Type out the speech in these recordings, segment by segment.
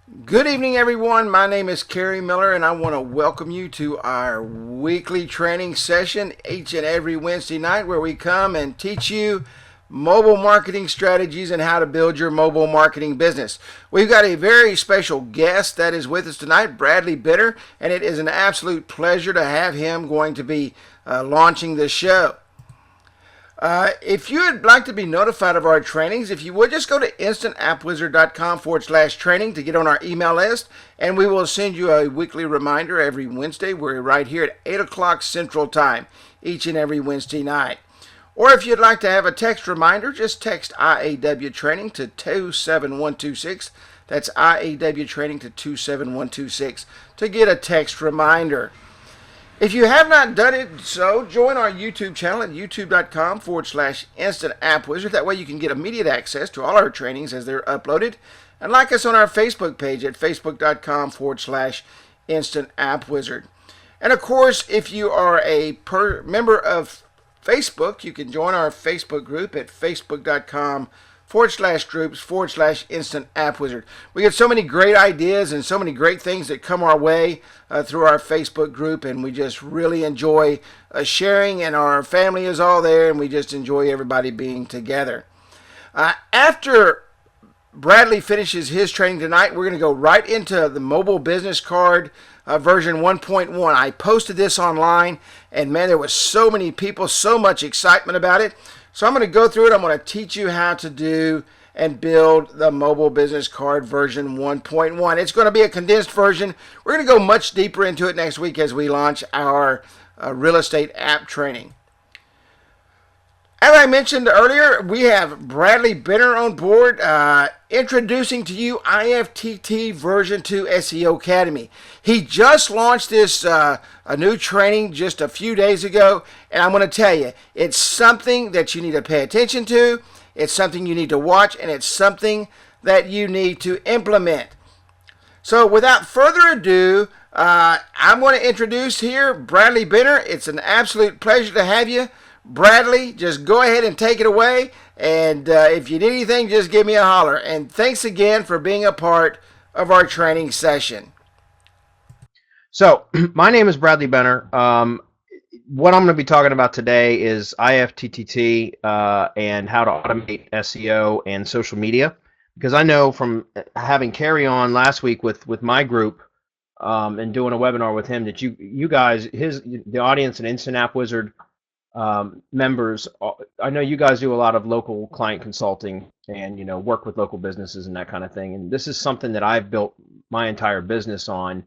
Good evening, everyone. My name is Kerry Miller, and I want to welcome you to our weekly training session each and every Wednesday night where we come and teach you mobile marketing strategies and how to build your mobile marketing business. We've got a very special guest that is with us tonight, Bradley Bitter, and it is an absolute pleasure to have him going to be launching the show. If you would like to be notified of our trainings, if you would just go to instantappwizard.com/training to get on our email list, and we will send you a weekly reminder every Wednesday. We're right here at 8 o'clock Central Time each and every Wednesday night. Or if you'd like to have a text reminder, just text IAW Training to 27126. That's IAW Training to 27126 to get a text reminder. If you have not done it so, join our YouTube channel at youtube.com/instant app wizard. That way you can get immediate access to all our trainings as they're uploaded. And like us on our Facebook page at facebook.com/instant app wizard. And of course, if you are a member of Facebook, you can join our Facebook group at facebook.com/groups/instant app wizard. We get so many great ideas and so many great things that come our way through our Facebook group, and we just really enjoy sharing, and our family is all there, and we just enjoy everybody being together. After Bradley finishes his training tonight, we're going to go right into the mobile business card version 1.1. I posted this online, and man, there was so many people, so much excitement about it. So I'm going to go through it. I'm going to teach you how to do and build the mobile business card version 1.1. It's going to be a condensed version. We're going to go much deeper into it next week as we launch our real estate app training. As I mentioned earlier, we have Bradley Benner on board, introducing to you IFTTT version 2 SEO Academy. He just launched this a new training just a few days ago, and I'm going to tell you, it's something that you need to pay attention to, it's something you need to watch, and it's something that you need to implement. So without further ado, I'm going to introduce here Bradley Benner. It's an absolute pleasure to have you. Bradley, just go ahead and take it away. And if you need anything, just give me a holler. And thanks again for being a part of our training session. So, my name is Bradley Benner. What I'm going to be talking about today is IFTTT and how to automate SEO and social media. Because I know from having Kerry on last week with my group and doing a webinar with him that you guys, the audience and Instant App Wizard members, I know you guys do a lot of local client consulting and work with local businesses and that kind of thing. And this is something that I've built my entire business on.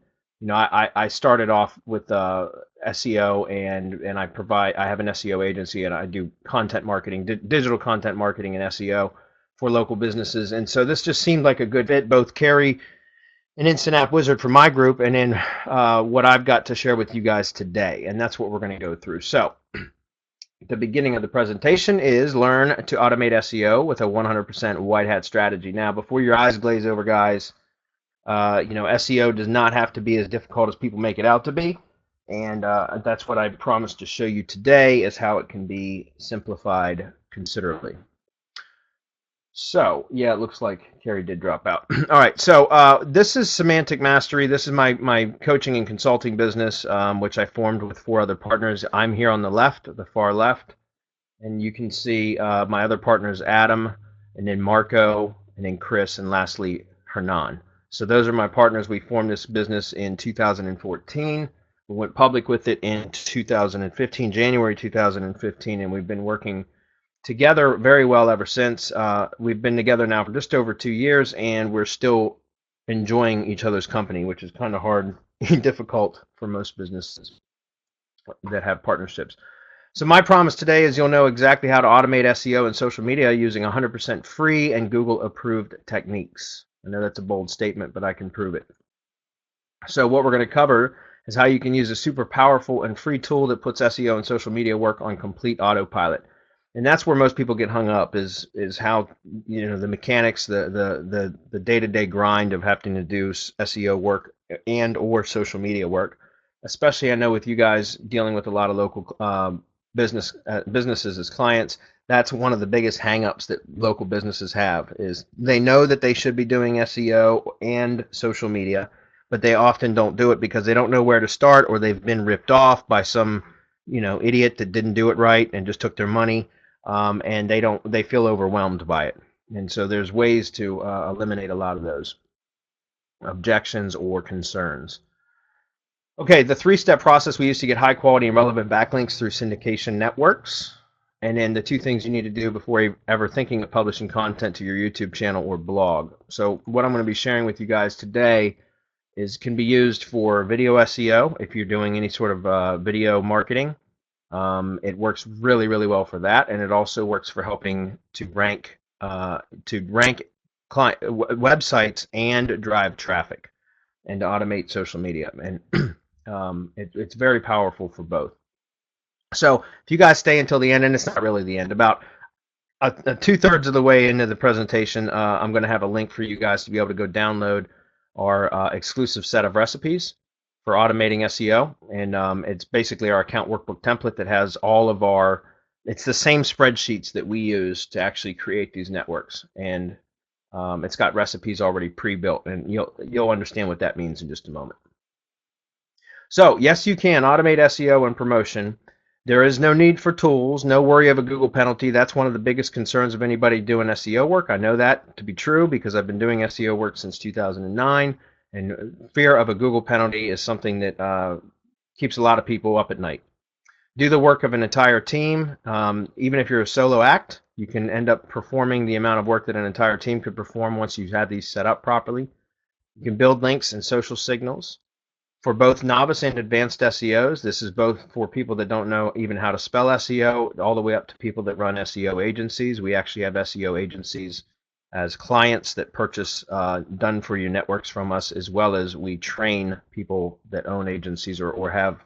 I started off with SEO and I have an SEO agency, and I do content marketing, digital content marketing and SEO for local businesses. And so this just seemed like a good fit, both Kerry and Instant App Wizard for my group, and then what I've got to share with you guys today. And that's what we're going to go through. So the beginning of the presentation is learn to automate SEO with a 100% white hat strategy. Now, before your eyes glaze over, guys, SEO does not have to be as difficult as people make it out to be. And that's what I promised to show you today, is how it can be simplified considerably. So, yeah, it looks like Kerry did drop out. All right, so this is Semantic Mastery. This is my coaching and consulting business, which I formed with 4 other partners. I'm here on the left, the far left, and you can see my other partners, Adam, and then Marco, and then Chris, and lastly, Hernan. So those are my partners. We formed this business in 2014. We went public with it in 2015, January 2015, and we've been working together very well ever since. We've been together now for just over 2 years, and we're still enjoying each other's company, which is kind of hard and difficult for most businesses that have partnerships. So my promise today is you'll know exactly how to automate SEO and social media using 100% free and Google-approved techniques. I know that's a bold statement, but I can prove it. So what we're going to cover is how you can use a super powerful and free tool that puts SEO and social media work on complete autopilot. And that's where most people get hung up, is how the mechanics, the day-to-day grind of having to do SEO work and or social media work. Especially, I know with you guys dealing with a lot of local businesses as clients. That's one of the biggest hangups that local businesses have is they know that they should be doing SEO and social media, but they often don't do it because they don't know where to start or they've been ripped off by some idiot that didn't do it right and just took their money, and they feel overwhelmed by it. And so there's ways to eliminate a lot of those objections or concerns. Okay, the three-step process we use to get high quality and relevant backlinks through syndication networks. And then the two things you need to do before you're ever thinking of publishing content to your YouTube channel or blog. So what I'm going to be sharing with you guys today can be used for video SEO if you're doing any sort of video marketing. It works really, really well for that, and it also works for helping to rank client websites and drive traffic and to automate social media. And it's very powerful for both. So if you guys stay until the end, and it's not really the end, about 2/3 of the way into the presentation, I'm going to have a link for you guys to be able to go download our exclusive set of recipes for automating SEO. And it's basically our account workbook template that has all of it's the same spreadsheets that we use to actually create these networks. And it's got recipes already pre-built, and you'll understand what that means in just a moment. So yes, you can automate SEO and promotion. There is no need for tools, no worry of a Google penalty. That's one of the biggest concerns of anybody doing SEO work. I know that to be true because I've been doing SEO work since 2009, and fear of a Google penalty is something that keeps a lot of people up at night. Do the work of an entire team. Even if you're a solo act, you can end up performing the amount of work that an entire team could perform once you have these set up properly. You can build links and social signals. For both novice and advanced SEOs, this is both for people that don't know even how to spell SEO, all the way up to people that run SEO agencies. We actually have SEO agencies as clients that purchase done-for-you networks from us, as well as we train people that own agencies or have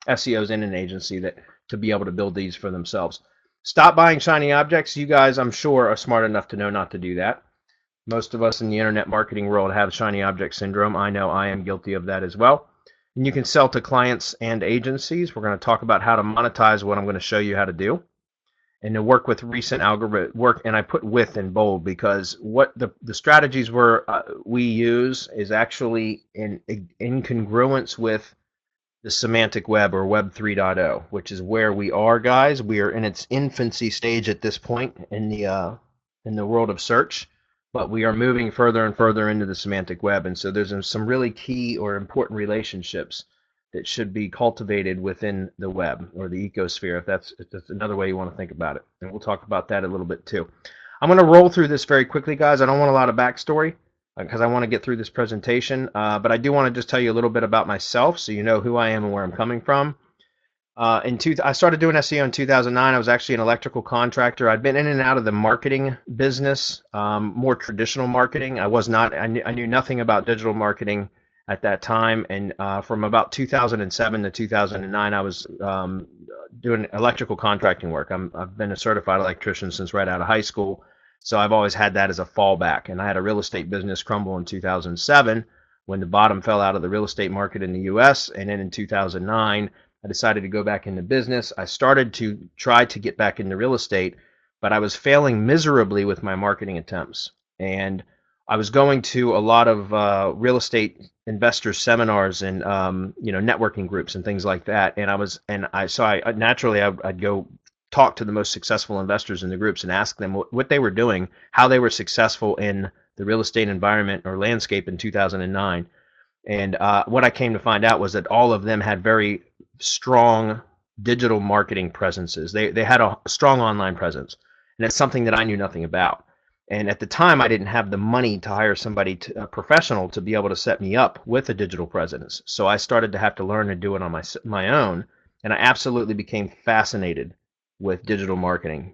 SEOs in an agency to be able to build these for themselves. Stop buying shiny objects. You guys, I'm sure, are smart enough to know not to do that. Most of us in the internet marketing world have shiny object syndrome. I know I am guilty of that as well. And you can sell to clients and agencies. We're going to talk about how to monetize what I'm going to show you how to do. And to work with recent algorithm work, and I put with in bold because what the strategies we use is actually in congruence with the semantic web or Web 3.0, which is where we are, guys. We are in its infancy stage at this point in the world of search. But we are moving further and further into the semantic web. And so there's some really key or important relationships that should be cultivated within the web or the ecosphere, if that's another way you want to think about it. And we'll talk about that a little bit too. I'm going to roll through this very quickly, guys. I don't want a lot of backstory because I want to get through this presentation. But I do want to just tell you a little bit about myself so you know who I am and where I'm coming from. I started doing SEO in 2009. I was actually an electrical contractor. I'd been in and out of the marketing business, more traditional marketing. I knew nothing about digital marketing at that time. And from about 2007 to 2009, I was doing electrical contracting work. I've been a certified electrician since right out of high school. So I've always had that as a fallback. And I had a real estate business crumble in 2007 when the bottom fell out of the real estate market in the U.S. And then in 2009, I decided to go back into business. I started to try to get back into real estate, but I was failing miserably with my marketing attempts. And I was going to a lot of real estate investor seminars and networking groups and things like that. And I'd go talk to the most successful investors in the groups and ask them what they were doing, how they were successful in the real estate environment or landscape in 2009. And what I came to find out was that all of them had very strong digital marketing presences. They had a strong online presence, and it's something that I knew nothing about. And at the time, I didn't have the money to hire somebody, a professional, to be able to set me up with a digital presence. So I started to have to learn to do it on my own, and I absolutely became fascinated with digital marketing,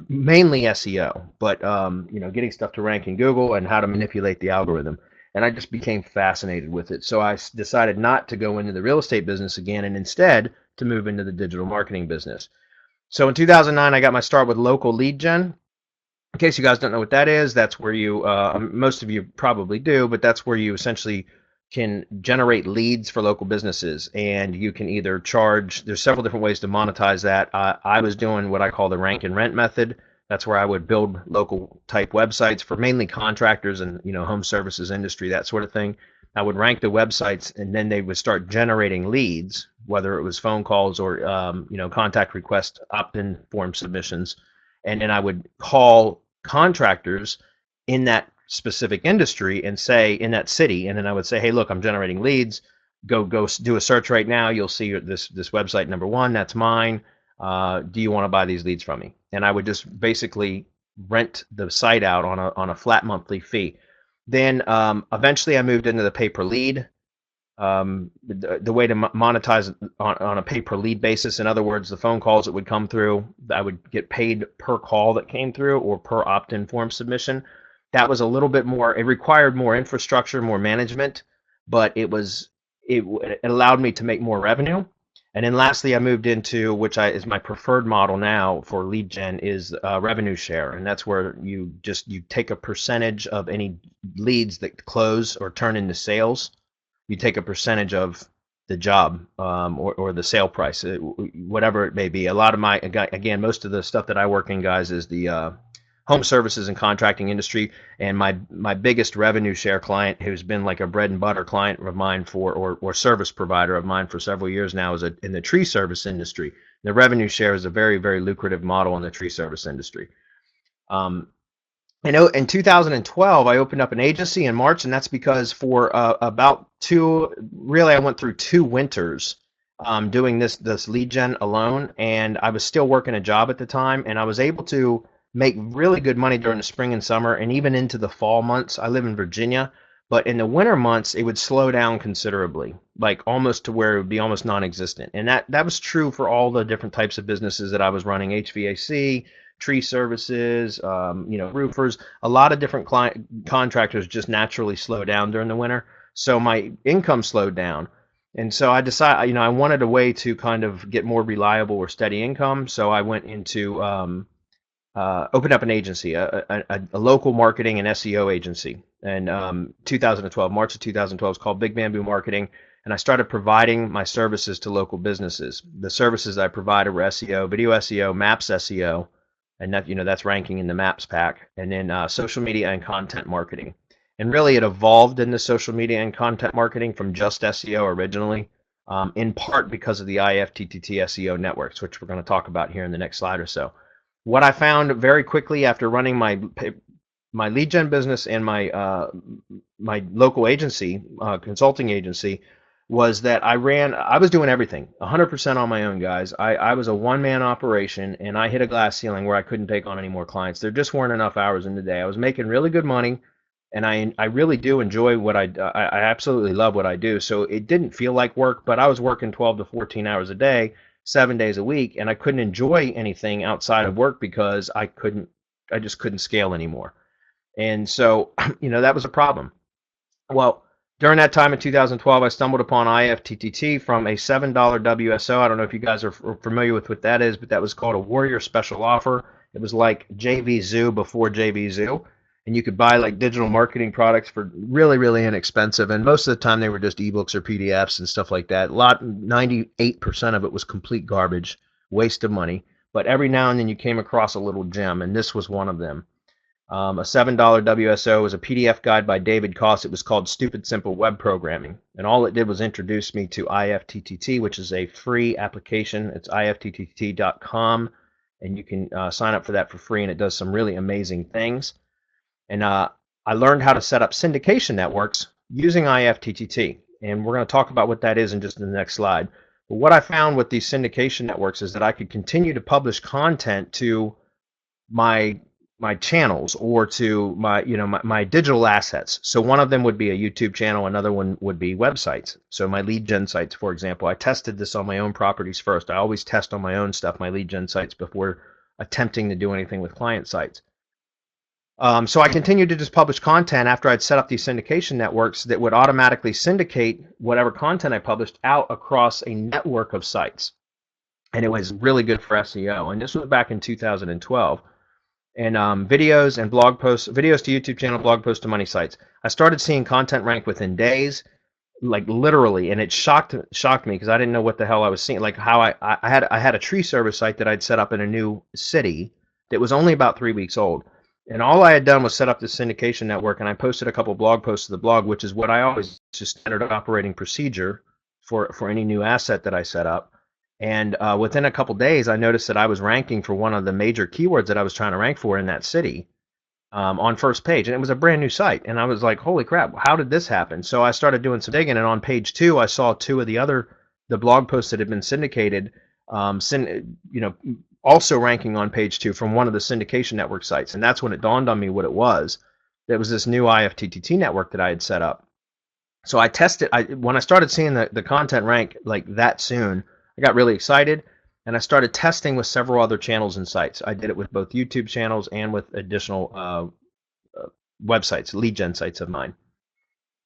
mainly SEO, but getting stuff to rank in Google and how to manipulate the algorithm. And I just became fascinated with it. So I decided not to go into the real estate business again and instead to move into the digital marketing business. So in 2009, I got my start with local lead gen. In case you guys don't know what that is, that's where you, most of you probably do, but that's where you essentially can generate leads for local businesses, and you can either charge. There's several different ways to monetize that. I was doing what I call the rank and rent method. That's where I would build local type websites for mainly contractors and home services industry, that sort of thing. I would rank the websites, and then they would start generating leads, whether it was phone calls or contact request opt-in form submissions, and then I would call contractors in that specific industry and say in that city, and then I would say, hey, look, I'm generating leads. Go do a search right now. You'll see this website number one. That's mine. Do you want to buy these leads from me? And I would just basically rent the site out on a flat monthly fee. Then eventually I moved into the pay per lead. The way to monetize on a pay per lead basis. In other words, the phone calls that would come through, I would get paid per call that came through or per opt-in form submission. That was a little bit more, it required more infrastructure, more management, but it allowed me to make more revenue. And then lastly, I moved into, which is my preferred model now for lead gen, is revenue share. And that's where you take a percentage of any leads that close or turn into sales. You take a percentage of the job or the sale price, whatever it may be. A lot of most of the stuff that I work in, guys, is the home services and contracting industry. And my biggest revenue share client, who's been like a bread and butter client of mine or service provider of mine for several years now, is in the tree service industry. The revenue share is a very, very lucrative model in the tree service industry. In 2012, I opened up an agency in March, and that's because for I went through 2 winters doing this lead gen alone, and I was still working a job at the time, and I was able to make really good money during the spring and summer and even into the fall months. I live in Virginia, but in the winter months, it would slow down considerably, like almost to where it would be almost non-existent. And that was true for all the different types of businesses that I was running: HVAC, tree services, roofers. A lot of different contractors just naturally slow down during the winter. So my income slowed down. And so I decided, I wanted a way to kind of get more reliable or steady income. So I went into opened up an agency, a local marketing and SEO agency. And 2012, March of 2012, it's called Big Bamboo Marketing. And I started providing my services to local businesses. The services I provided were SEO, video SEO, maps SEO, and that's ranking in the maps pack, and then social media and content marketing. And really it evolved into social media and content marketing from just SEO originally, in part because of the IFTTT SEO networks, which we're going to talk about here in the next slide or so. What I found very quickly after running my lead gen business and my local agency, consulting agency, was that I was doing everything 100% on my own, guys. I was a one-man operation, and I hit a glass ceiling where I couldn't take on any more clients. There just weren't enough hours in the day. I was making really good money, and I really do enjoy what I absolutely love what I do. So it didn't feel like work, but I was working 12 to 14 hours a day, 7 days a week, and I couldn't enjoy anything outside of work because I just couldn't scale anymore. And so, that was a problem. Well, during that time in 2012, I stumbled upon IFTTT from a $7 WSO. I don't know if you guys are familiar with what that is, but that was called a Warrior Special Offer. It was like JVZoo before JVZoo, and you could buy like digital marketing products for really, really inexpensive. And most of the time, they were just ebooks or PDFs and stuff like that. 98% of it was complete garbage, waste of money. But every now and then, you came across a little gem, and this was one of them. A $7 WSO was a PDF guide by David Koss. It was called Stupid Simple Web Programming. And all it did was introduce me to IFTTT, which is a free application. It's IFTTT.com, and you can sign up for that for free, and it does some really amazing things. And I learned how to set up syndication networks using IFTTT. And we're going to talk about what that is in just the next slide. But what I found with these syndication networks is that I could continue to publish content to my channels or to my digital assets. So one of them would be a YouTube channel, another one would be websites. So my lead gen sites, for example, I tested this on my own properties first. I always test on my own stuff, my lead gen sites, before attempting to do anything with client sites. So I continued to just publish content after I'd set up these syndication networks that would automatically syndicate whatever content I published out across a network of sites. And it was really good for SEO. And this was back in 2012. And videos and blog posts, videos to YouTube channel, blog posts to money sites. I started seeing content rank within days. like literally, and it shocked me because I didn't know what the hell I was seeing. Like how I had a tree service site that I'd set up in a new city that was only about 3 weeks old, and all I had done was set up this syndication network, and I posted a couple blog posts to the blog, which is what I always just standard operating procedure for any new asset that I set up. And within a couple days, I noticed that I was ranking for one of the major keywords that I was trying to rank for in that city, on first page, and it was a brand new site. And I was like, holy crap, how did this happen? So I started doing some digging, and on page 2, I saw two of the blog posts that had been syndicated, also ranking on page 2 from one of the syndication network sites. And that's when it dawned on me what it was. It was this new IFTTT network that I had set up. So I tested. When I started seeing the content rank like that soon, I got really excited, and I started testing with several other channels and sites. I did it with both YouTube channels and with additional websites, lead gen sites of mine.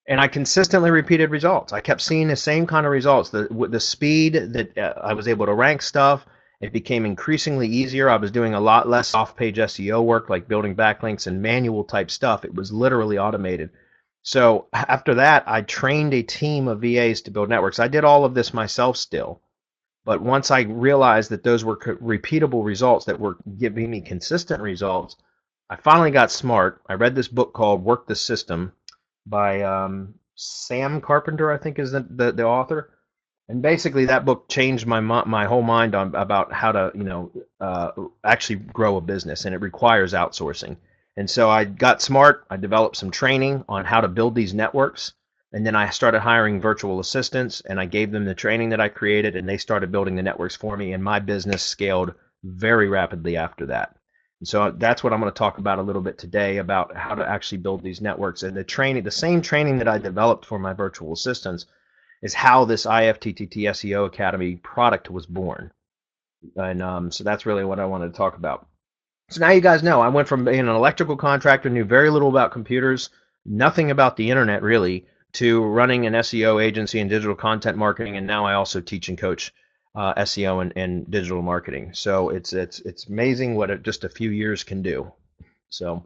And I consistently repeated results. I kept seeing the same kind of results. The speed that I was able to rank stuff, it became increasingly easier. I was doing a lot less off-page SEO work, like building backlinks and manual type stuff. It was literally automated. So after that, I trained a team of VAs to build networks. I did all of this myself still. But once I realized that those were repeatable results that were giving me consistent results, I finally got smart. I read this book called Work the System by Sam Carpenter, I think is the author. And basically that book changed my whole mind about how to actually grow a business, and it requires outsourcing. And so I got smart. I developed some training on how to build these networks. And then I started hiring virtual assistants, and I gave them the training that I created, and they started building the networks for me, and my business scaled very rapidly after that. And so that's what I'm going to talk about a little bit today, about how to actually build these networks. And the same training that I developed for my virtual assistants is how this IFTTT SEO Academy product was born. And so that's really what I wanted to talk about. So now you guys know I went from being an electrical contractor, knew very little about computers, nothing about the internet really, to running an SEO agency and digital content marketing, and now I also teach and coach SEO and digital marketing. So it's amazing what just a few years can do. So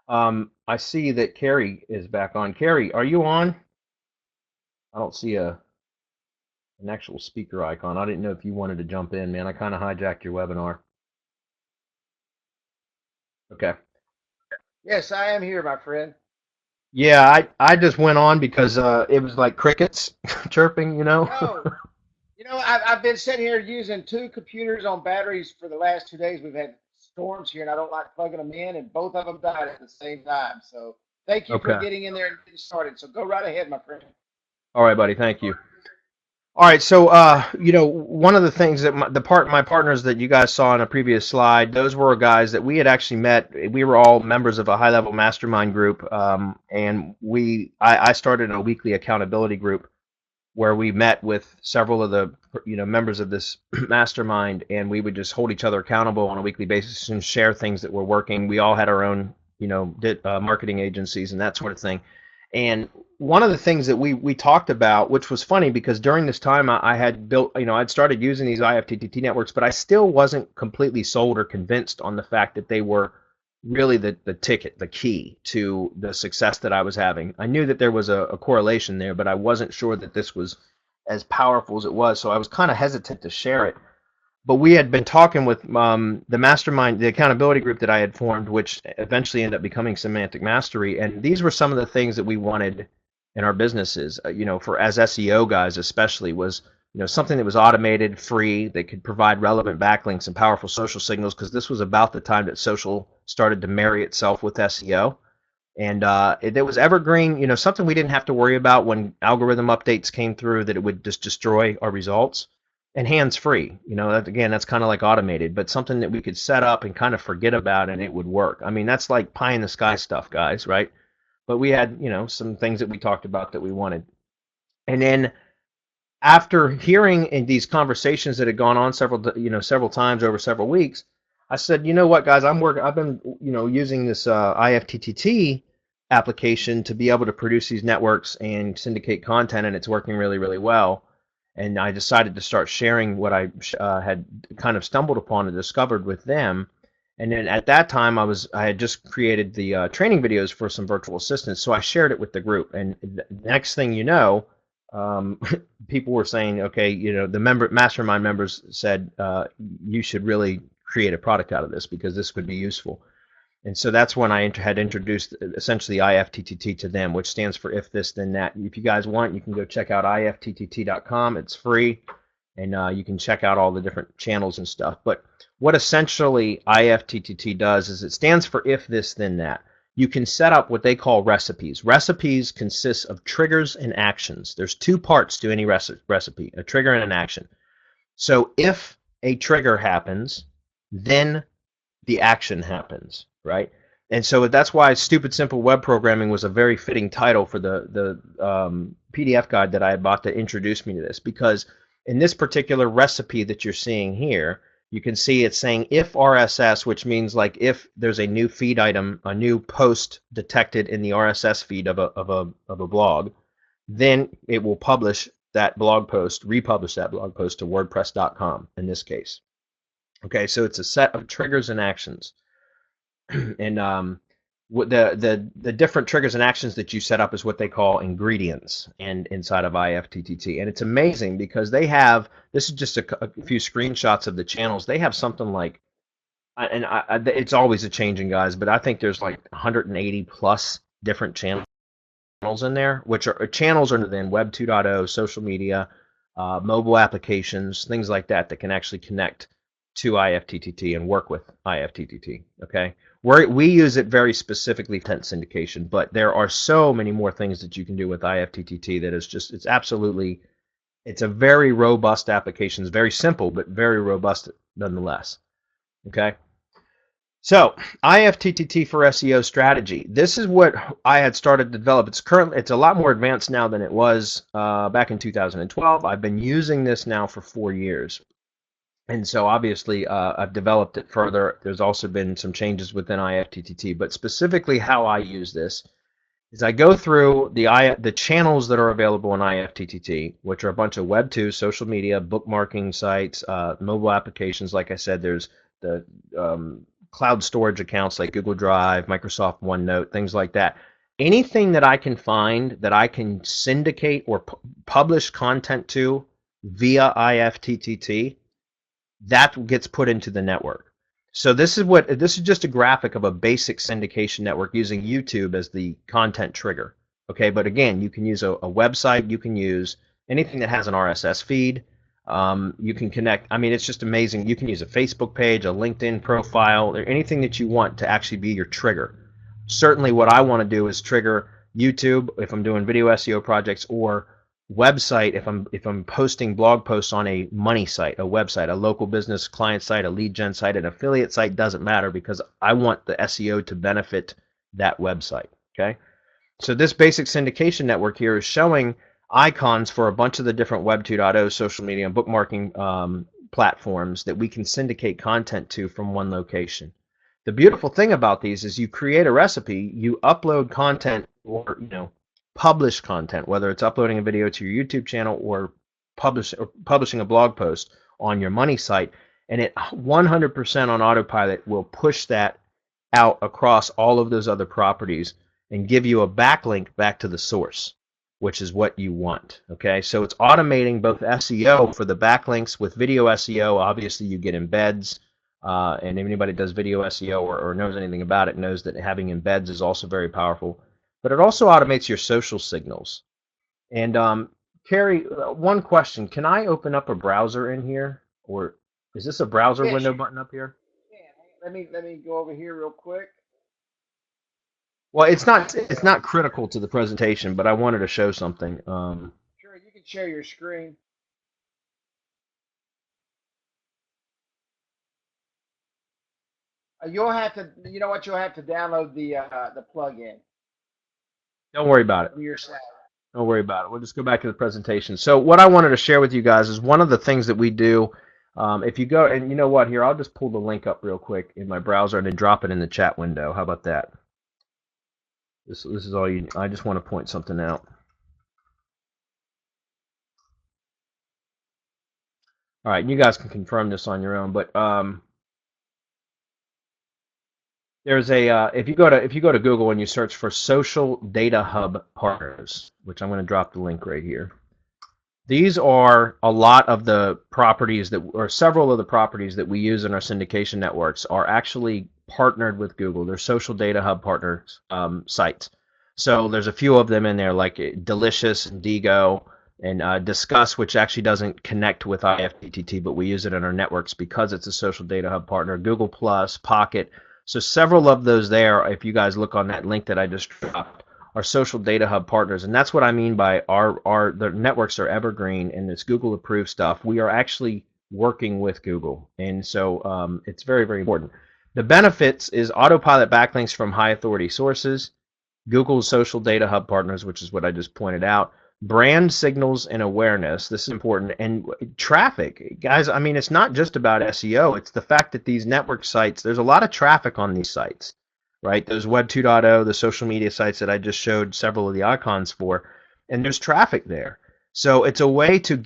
I see that Kerry is back on. Kerry, are you on? I don't see an actual speaker icon. I didn't know if you wanted to jump in, man. I kind of hijacked your webinar. Okay. Yes, I am here, my friend. Yeah, I just went on because it was like crickets chirping, Oh, I've been sitting here using two computers on batteries for the last 2 days. We've had storms here, and I don't like plugging them in, and both of them died at the same time. So thank you for Okay. getting in there and getting started. So go right ahead, my friend. All right, buddy. Thank you. All right, so one of the things that my partners that you guys saw in a previous slide, those were guys that we had actually met. We were all members of a high-level mastermind group, and I started a weekly accountability group where we met with several of the members of this mastermind, and we would just hold each other accountable on a weekly basis and share things that were working. We all had our own marketing agencies and that sort of thing. And one of the things that we talked about, which was funny because during this time I had built, I'd started using these IFTTT networks, but I still wasn't completely sold or convinced on the fact that they were really the ticket, the key to the success that I was having. I knew that there was a correlation there, but I wasn't sure that this was as powerful as it was, so I was kind of hesitant to share it. But we had been talking with the mastermind, the accountability group that I had formed, which eventually ended up becoming Semantic Mastery. And these were some of the things that we wanted in our businesses, for as SEO guys especially, was something that was automated, free, that could provide relevant backlinks and powerful social signals, because this was about the time that social started to marry itself with SEO. And it was evergreen, something we didn't have to worry about when algorithm updates came through, that it would just destroy our results. And hands-free, that's kind of like automated, but something that we could set up and kind of forget about, and it would work. I mean, that's like pie in the sky stuff, guys, right? But we had, some things that we talked about that we wanted. And then after hearing in these conversations that had gone on several times over several weeks, I said, you know what, guys, I've been, using this IFTTT application to be able to produce these networks and syndicate content, and it's working really, really well. And I decided to start sharing what I had kind of stumbled upon and discovered with them. And then at that time, I had just created the training videos for some virtual assistants, so I shared it with the group. And the next thing you know, um, people were saying, okay, the mastermind members said you should really create a product out of this because this could be useful. And so that's when I had introduced essentially IFTTT to them, which stands for if this then that. If you guys want, you can go check out IFTTT.com. It's free, and you can check out all the different channels and stuff. But what essentially IFTTT does is it stands for if this then that. You can set up what they call recipes. Recipes consist of triggers and actions. There's two parts to any recipe, a trigger and an action. So if a trigger happens, then the action happens, right? And so that's why Stupid Simple Web Programming was a very fitting title for the PDF guide that I bought that introduced me to this, because in this particular recipe that you're seeing here, you can see it's saying if RSS, which means like if there's a new feed item, a new post detected in the RSS feed of a blog, then it will publish that blog post, republish that blog post to WordPress.com in this case. Okay, so it's a set of triggers and actions, and the different triggers and actions that you set up is what they call ingredients, and inside of IFTTT, and it's amazing because they have, this is just a few screenshots of the channels. They have something like, and it's always a changing, guys, but I think there's like 180 plus different channels in there, which are channels under then Web 2.0, social media, mobile applications, things like that that can actually connect to IFTTT and work with IFTTT. Okay, we use it very specifically for content syndication, but there are so many more things that you can do with IFTTT that is just, it's a very robust application. It's very simple, but very robust nonetheless. Okay. So IFTTT for SEO strategy. This is what I had started to develop. It's a lot more advanced now than it was back in 2012. I've been using this now for 4 years. And so obviously I've developed it further. There's also been some changes within IFTTT, but specifically how I use this is I go through the channels that are available in IFTTT, which are a bunch of Web 2, social media, bookmarking sites, mobile applications. Like I said, there's the cloud storage accounts like Google Drive, Microsoft OneNote, things like that. Anything that I can find that I can syndicate or publish content to via IFTTT, that gets put into the network. So this is just a graphic of a basic syndication network using YouTube as the content trigger. Okay, but again, you can use a website, you can use anything that has an RSS feed. You can connect. I mean, it's just amazing. You can use a Facebook page, a LinkedIn profile, or anything that you want to actually be your trigger. Certainly, what I want to do is trigger YouTube if I'm doing video SEO projects, or website if I'm posting blog posts on a money site, a website, a local business client site, a lead gen site, an affiliate site, doesn't matter, because I want the SEO to benefit that website. Okay, so this basic syndication network here is showing icons for a bunch of the different Web 2.0 social media and bookmarking platforms that we can syndicate content to from one location. The beautiful thing about these is you create a recipe, you upload content, or publish content, whether it's uploading a video to your YouTube channel or publishing a blog post on your money site, and it 100% on autopilot will push that out across all of those other properties and give you a backlink back to the source, which is what you want. Okay, so it's automating both SEO for the backlinks. With video SEO, obviously you get embeds, and if anybody does video SEO or knows anything about it knows that having embeds is also very powerful. But it also automates your social signals. And Kerry, one question: can I open up a browser in here, or is this a browser window button up here? Yeah, let me go over here real quick. Well, it's not critical to the presentation, but I wanted to show something. Sure, you can share your screen. You'll have to, you know what? You'll have to download the plugin. Don't worry about it. Your site. Don't worry about it. We'll just go back to the presentation. So what I wanted to share with you guys is one of the things that we do. If you go, and you know what, here, I'll just pull the link up real quick in my browser and then drop it in the chat window. How about that? This is all you. I just want to point something out. All right, you guys can confirm this on your own, but There's a if you go to Google and you search for social data hub partners, which I'm going to drop the link right here. These are a lot of the properties that, or several of the properties that we use in our syndication networks are actually partnered with Google. They're social data hub partners sites. So there's a few of them in there, like Delicious and Digo and Discuss, which actually doesn't connect with IFTTT, but we use it in our networks because it's a social data hub partner. Google Plus, Pocket. So several of those there, if you guys look on that link that I just dropped, our social data hub partners, and that's what I mean by the networks are evergreen and it's Google approved stuff. We are actually working with Google, and so it's very, very important. The benefits is autopilot backlinks from high authority sources, Google's social data hub partners, which is what I just pointed out, brand signals and awareness. This is important, and traffic, guys. I mean, it's not just about SEO. It's the fact that these network sites, there's a lot of traffic on these sites, right? Those Web 2.0, the social media sites that I just showed several of the icons for, and there's traffic there. So it's a way to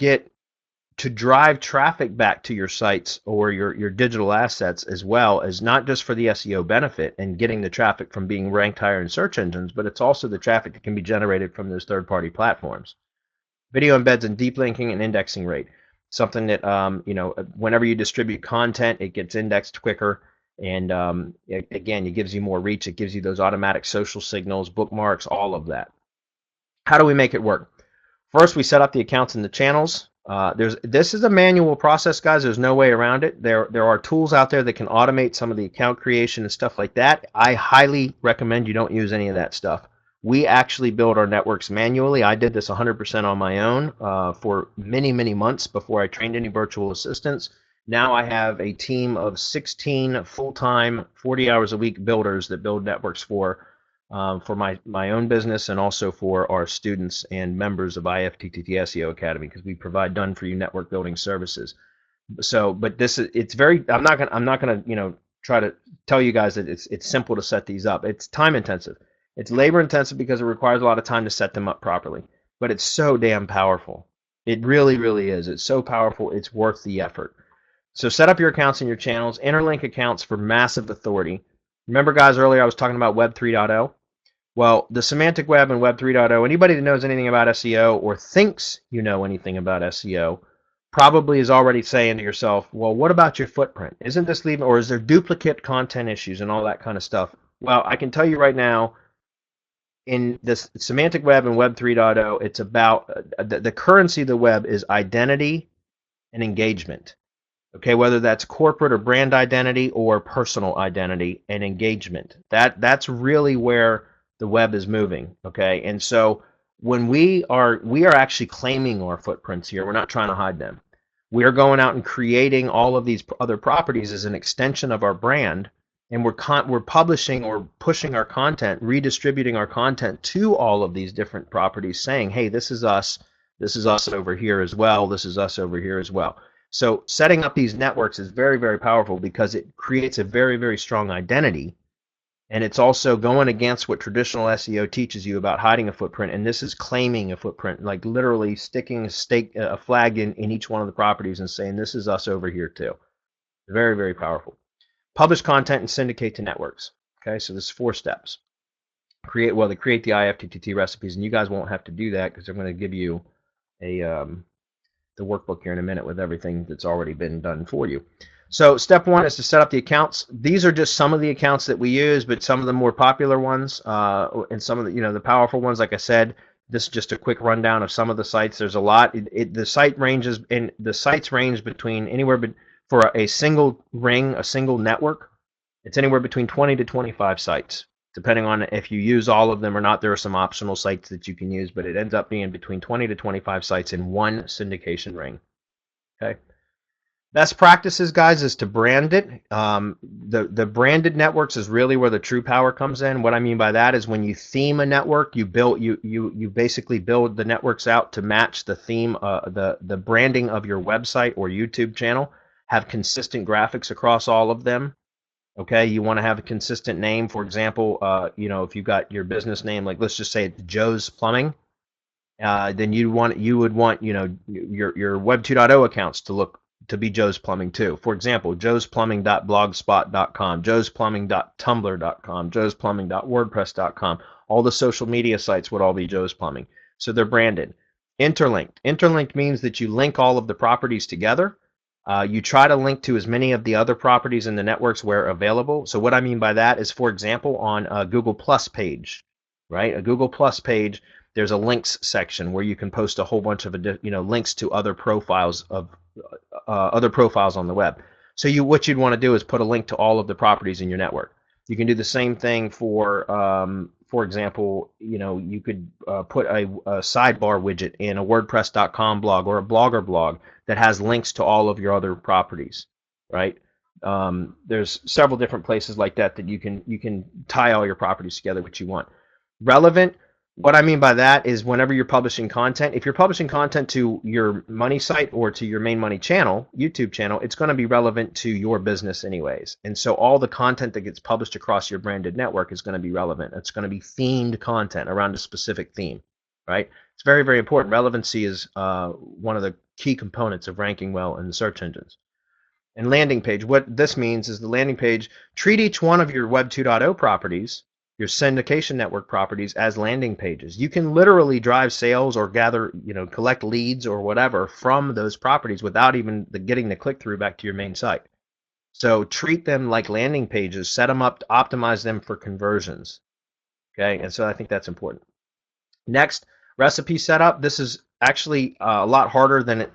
drive traffic back to your sites or your digital assets, as well as not just for the SEO benefit and getting the traffic from being ranked higher in search engines, but it's also the traffic that can be generated from those third-party platforms. Video embeds and deep linking and indexing rate, something that whenever you distribute content, it gets indexed quicker. And again, it gives you more reach. It gives you those automatic social signals, bookmarks, all of that. How do we make it work? First, we set up the accounts and the channels. This is a manual process, guys. There's no way around it. There are tools out there that can automate some of the account creation and stuff like that. I highly recommend you don't use any of that stuff. We actually build our networks manually. I did this 100% on my own for many, many months before I trained any virtual assistants. Now I have a team of 16 full-time, 40 hours a week builders that build networks for my own business and also for our students and members of IFTTT SEO Academy, because we provide done-for-you network building services. So, but it's very. I'm not gonna try to tell you guys that it's simple to set these up. It's time intensive. It's labor intensive because it requires a lot of time to set them up properly. But it's so damn powerful. It really, really is. It's so powerful. It's worth the effort. So set up your accounts and your channels, interlink accounts for massive authority. Remember, guys, earlier I was talking about Web 3.0? Well, the semantic web and Web 3.0, anybody that knows anything about SEO or thinks you know anything about SEO probably is already saying to yourself, well, what about your footprint? Isn't this leaving, or is there duplicate content issues and all that kind of stuff? Well, I can tell you right now, in this semantic web and Web 3.0, it's about the currency of the web is identity and engagement. Okay, whether that's corporate or brand identity or personal identity and engagement. That's really where the web is moving. Okay, and so when we are actually claiming our footprints here. We're not trying to hide them. We are going out and creating all of these other properties as an extension of our brand, and we're publishing or pushing our content, redistributing our content to all of these different properties, saying, hey, this is us over here as well, this is us over here as well. So setting up these networks is very, very powerful because it creates a very, very strong identity, and it's also going against what traditional SEO teaches you about hiding a footprint, and this is claiming a footprint, like literally sticking a flag in each one of the properties and saying, this is us over here too. Very, very powerful. Publish content and syndicate to networks. Okay, so there's 4 steps. They create the IFTTT recipes, and you guys won't have to do that because I'm going to give you the workbook here in a minute with everything that's already been done for you. So step 1 is to set up the accounts. These are just some of the accounts that we use, but some of the more popular ones and some of the the powerful ones. Like I said, this is just a quick rundown of some of the sites. There's a lot. The sites range between anywhere for a single ring, a single network. It's anywhere between 20 to 25 sites, depending on if you use all of them or not. There are some optional sites that you can use, but it ends up being between 20 to 25 sites in one syndication ring. Okay. Best practices, guys, is to brand it. The branded networks is really where the true power comes in. What I mean by that is when you theme a network, you basically build the networks out to match the theme, the branding of your website or YouTube channel. Have consistent graphics across all of them. Okay, you want to have a consistent name. For example, if you got your business name, like let's just say it's Joe's Plumbing, then you would want your Web 2.0 accounts to look to be Joe's Plumbing too. For example, joesplumbing.blogspot.com, joesplumbing.tumblr.com, joesplumbing.wordpress.com. All the social media sites would all be Joe's Plumbing. So they're branded. Interlinked. Interlinked means that you link all of the properties together. You try to link to as many of the other properties in the networks where available. So what I mean by that is, for example, on a Google Plus page, right? A Google Plus page, there's a links section where you can post a whole bunch of links to other profiles of other profiles on the web. So what you'd want to do is put a link to all of the properties in your network. You can do the same thing for example, you could put a sidebar widget in a WordPress.com blog or a Blogger blog that has links to all of your other properties, right? There's several different places like that you can tie all your properties together, which you want. Relevant. What I mean by that is, whenever you're publishing content, if you're publishing content to your money site or to your main money channel, YouTube channel, it's going to be relevant to your business anyways. And so all the content that gets published across your branded network is going to be relevant. It's going to be themed content around a specific theme, right? It's very, very important. Relevancy is one of the key components of ranking well in the search engines. And landing page. What this means is, the landing page, treat each one of your Web 2.0 properties, your syndication network properties, as landing pages. You can literally drive sales or gather, collect leads or whatever from those properties without even getting the click-through back to your main site. So treat them like landing pages, set them up, optimize them for conversions. Okay, and so I think that's important. Next, recipe setup. This is actually a lot harder than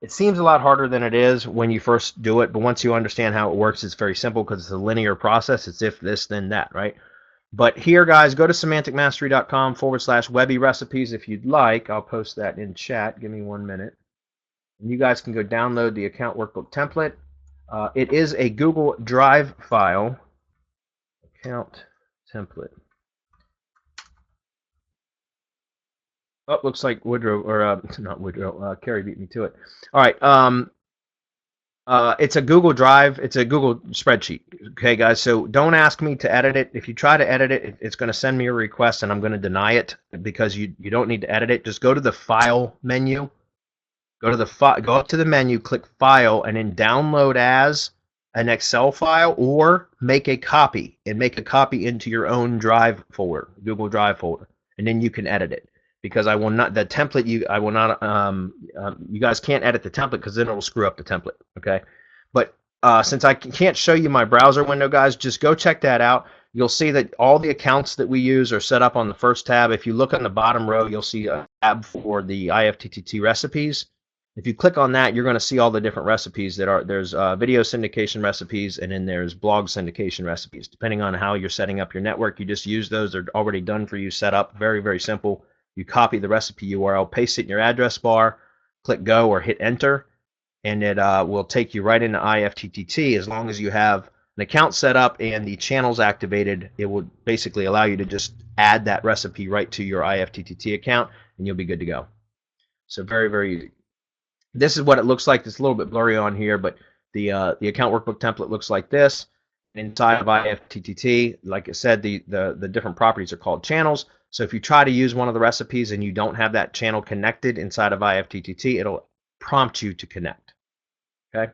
it seems a lot harder than it is when you first do it, but once you understand how it works, it's very simple, because it's a linear process. It's if this, then that, right? But here, guys, go to semanticmastery.com/Webby recipes if you'd like. I'll post that in chat. Give me 1 minute. And you guys can go download the account workbook template. It is a Google Drive file. Account template. Oh, looks like Woodrow, or not Woodrow, Kerry beat me to it. All right. It's a Google Drive. It's a Google spreadsheet. Okay, guys. So don't ask me to edit it. If you try to edit it, it's going to send me a request, and I'm going to deny it, because you don't need to edit it. Just go to the File menu. Go up to the menu, click File, and then download as an Excel file, or make a copy into your own Drive folder, Google Drive folder, and then you can edit it. Because I will not, the template, you guys can't edit the template, because then it will screw up the template, okay? But since I can't show you my browser window, guys, just go check that out. You'll see that all the accounts that we use are set up on the first tab. If you look on the bottom row, you'll see a tab for the IFTTT recipes. If you click on that, you're going to see all the different recipes that are, there's video syndication recipes, and then there's blog syndication recipes. Depending on how you're setting up your network, you just use those. They're already done for you, set up, very, very simple. You copy the recipe URL, paste it in your address bar, click go or hit enter, and it will take you right into IFTTT. As long as you have an account set up and the channels activated, it will basically allow you to just add that recipe right to your IFTTT account, and you'll be good to go. So very, very easy. This is what it looks like. It's a little bit blurry on here, but the account workbook template looks like this. Inside of IFTTT, like I said, the different properties are called channels. So if you try to use one of the recipes and you don't have that channel connected inside of IFTTT, it'll prompt you to connect. Okay.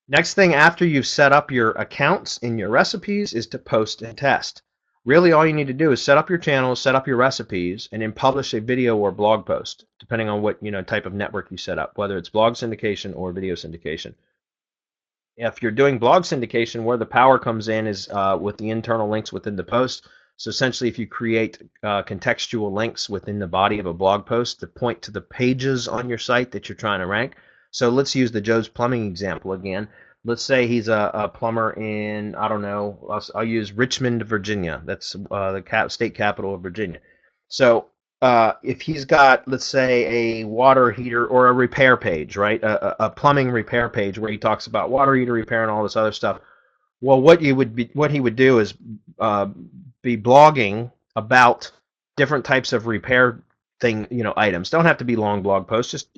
Next thing after you've set up your accounts in your recipes is to post and test. Really, all you need to do is set up your channels, set up your recipes, and then publish a video or blog post, depending on what type of network you set up, whether it's blog syndication or video syndication. If you're doing blog syndication, where the power comes in is with the internal links within the post. So essentially, if you create contextual links within the body of a blog post that point to the pages on your site that you're trying to rank. So let's use the Joe's Plumbing example again. Let's say he's a plumber in, I don't know, I'll use Richmond, Virginia. That's the state capital of Virginia. So if he's got, let's say, a water heater or a repair page, right? A plumbing repair page where he talks about water heater repair and all this other stuff. Well, what he would do is be blogging about different types of repair items. Don't have to be long blog posts, just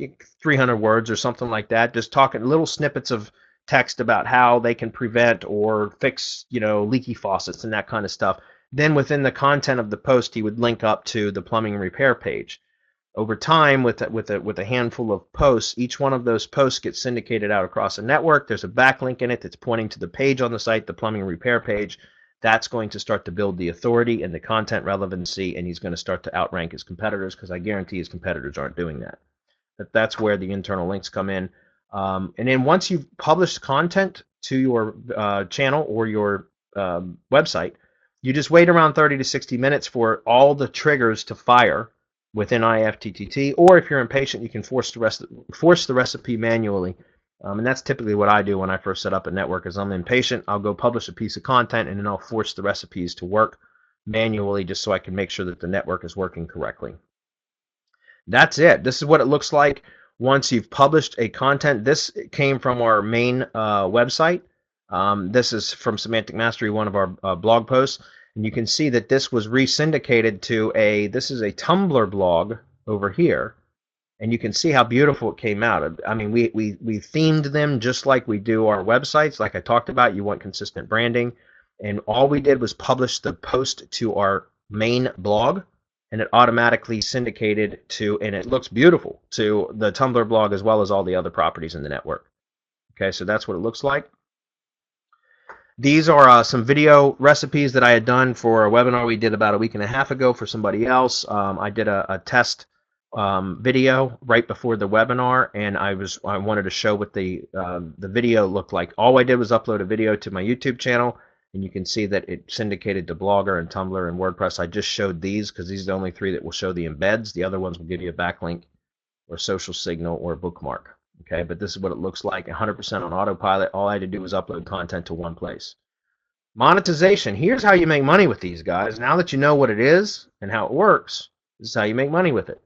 300 words or something like that. Just talking little snippets of text about how they can prevent or fix, leaky faucets and that kind of stuff. Then within the content of the post, he would link up to the plumbing repair page. over time, with a handful of posts, each one of those posts gets syndicated out across a network. There's a backlink in it that's pointing to the page on the site, the plumbing repair page. That's going to start to build the authority and the content relevancy, and he's going to start to outrank his competitors, because I guarantee his competitors aren't doing that. That's where the internal links come in. And then once you've published content to your channel or your website, you just wait around 30 to 60 minutes for all the triggers to fire within IFTTT, or if you're impatient, you can force the recipe manually. And that's typically what I do when I first set up a network. Is I'm impatient, I'll go publish a piece of content, and then I'll force the recipes to work manually, just so I can make sure that the network is working correctly. That's it. This is what it looks like once you've published a content. This came from our main website. This is from Semantic Mastery, one of our blog posts. And you can see that this was re-syndicated to this is a Tumblr blog over here. And you can see how beautiful it came out. I mean, we themed them just like we do our websites. Like I talked about, you want consistent branding. And all we did was publish the post to our main blog, and it automatically syndicated to, and it looks beautiful, to the Tumblr blog as well as all the other properties in the network. Okay, so that's what it looks like. These are some video recipes that I had done for a webinar we did about a week and a half ago for somebody else. I did a test video right before the webinar, and I wanted to show what the video looked like. All I did was upload a video to my YouTube channel, and you can see that it syndicated to Blogger and Tumblr and WordPress. I just showed these because these are the only three that will show the embeds. The other ones will give you a backlink or social signal or a bookmark. Okay, but this is what it looks like, 100% on autopilot. All I had to do was upload content to one place. Monetization. Here's how you make money with these guys. Now that you know what it is and how it works, this is how you make money with it.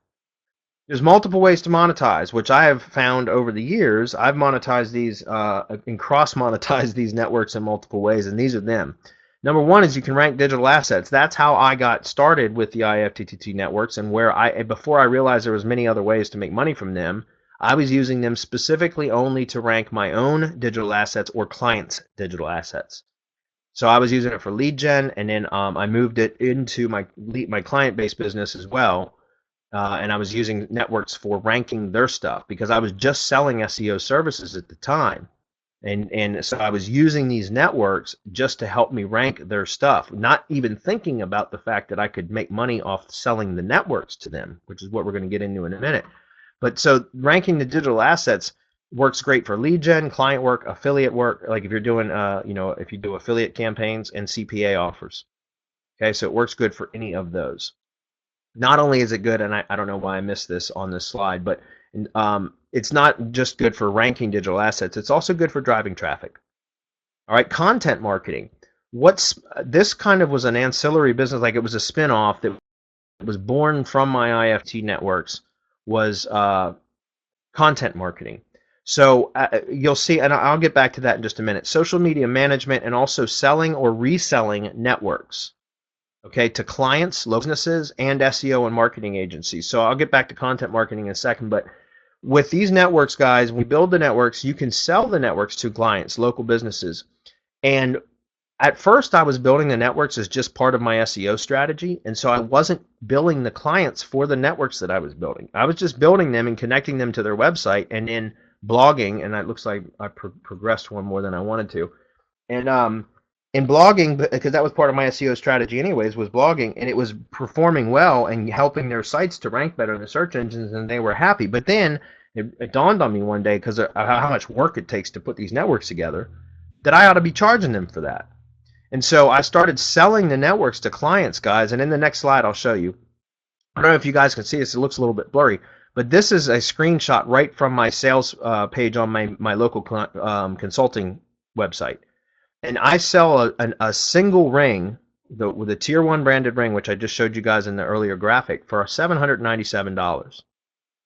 There's multiple ways to monetize, which I have found over the years. I've monetized these and cross-monetized these networks in multiple ways, and these are them. Number one is you can rank digital assets. That's how I got started with the IFTTT networks, and before I realized there was many other ways to make money from them, I was using them specifically only to rank my own digital assets or clients' digital assets. So I was using it for lead gen, and then I moved it into my client-based business as well. And I was using networks for ranking their stuff because I was just selling SEO services at the time. And so I was using these networks just to help me rank their stuff, not even thinking about the fact that I could make money off selling the networks to them, which is what we're going to get into in a minute. But so ranking the digital assets works great for lead gen, client work, affiliate work, like if you're doing, if you do affiliate campaigns and CPA offers. Okay, so it works good for any of those. Not only is it good, and I don't know why I missed this on this slide, but it's not just good for ranking digital assets. It's also good for driving traffic. All right, content marketing. This kind of was an ancillary business, like it was a spin-off that was born from my IFT networks, was content marketing. So you'll see, and I'll get back to that in just a minute, social media management and also selling or reselling networks. Okay, to clients, local businesses, and SEO and marketing agencies. So I'll get back to content marketing in a second, but with these networks, guys, when we build the networks, you can sell the networks to clients, local businesses. And at first, I was building the networks as just part of my SEO strategy, and so I wasn't billing the clients for the networks that I was building. I was just building them and connecting them to their website and then blogging, and it looks like I progressed one more than I wanted to. And in blogging, because that was part of my SEO strategy anyways, was blogging, and it was performing well and helping their sites to rank better in the search engines, and they were happy. But then it dawned on me one day, because of how much work it takes to put these networks together, that I ought to be charging them for that. And so I started selling the networks to clients, guys, and in the next slide I'll show you. I don't know if you guys can see this. It looks a little bit blurry, but this is a screenshot right from my sales page on my local consulting website. And I sell a single ring, with a tier 1 branded ring, which I just showed you guys in the earlier graphic, for $797,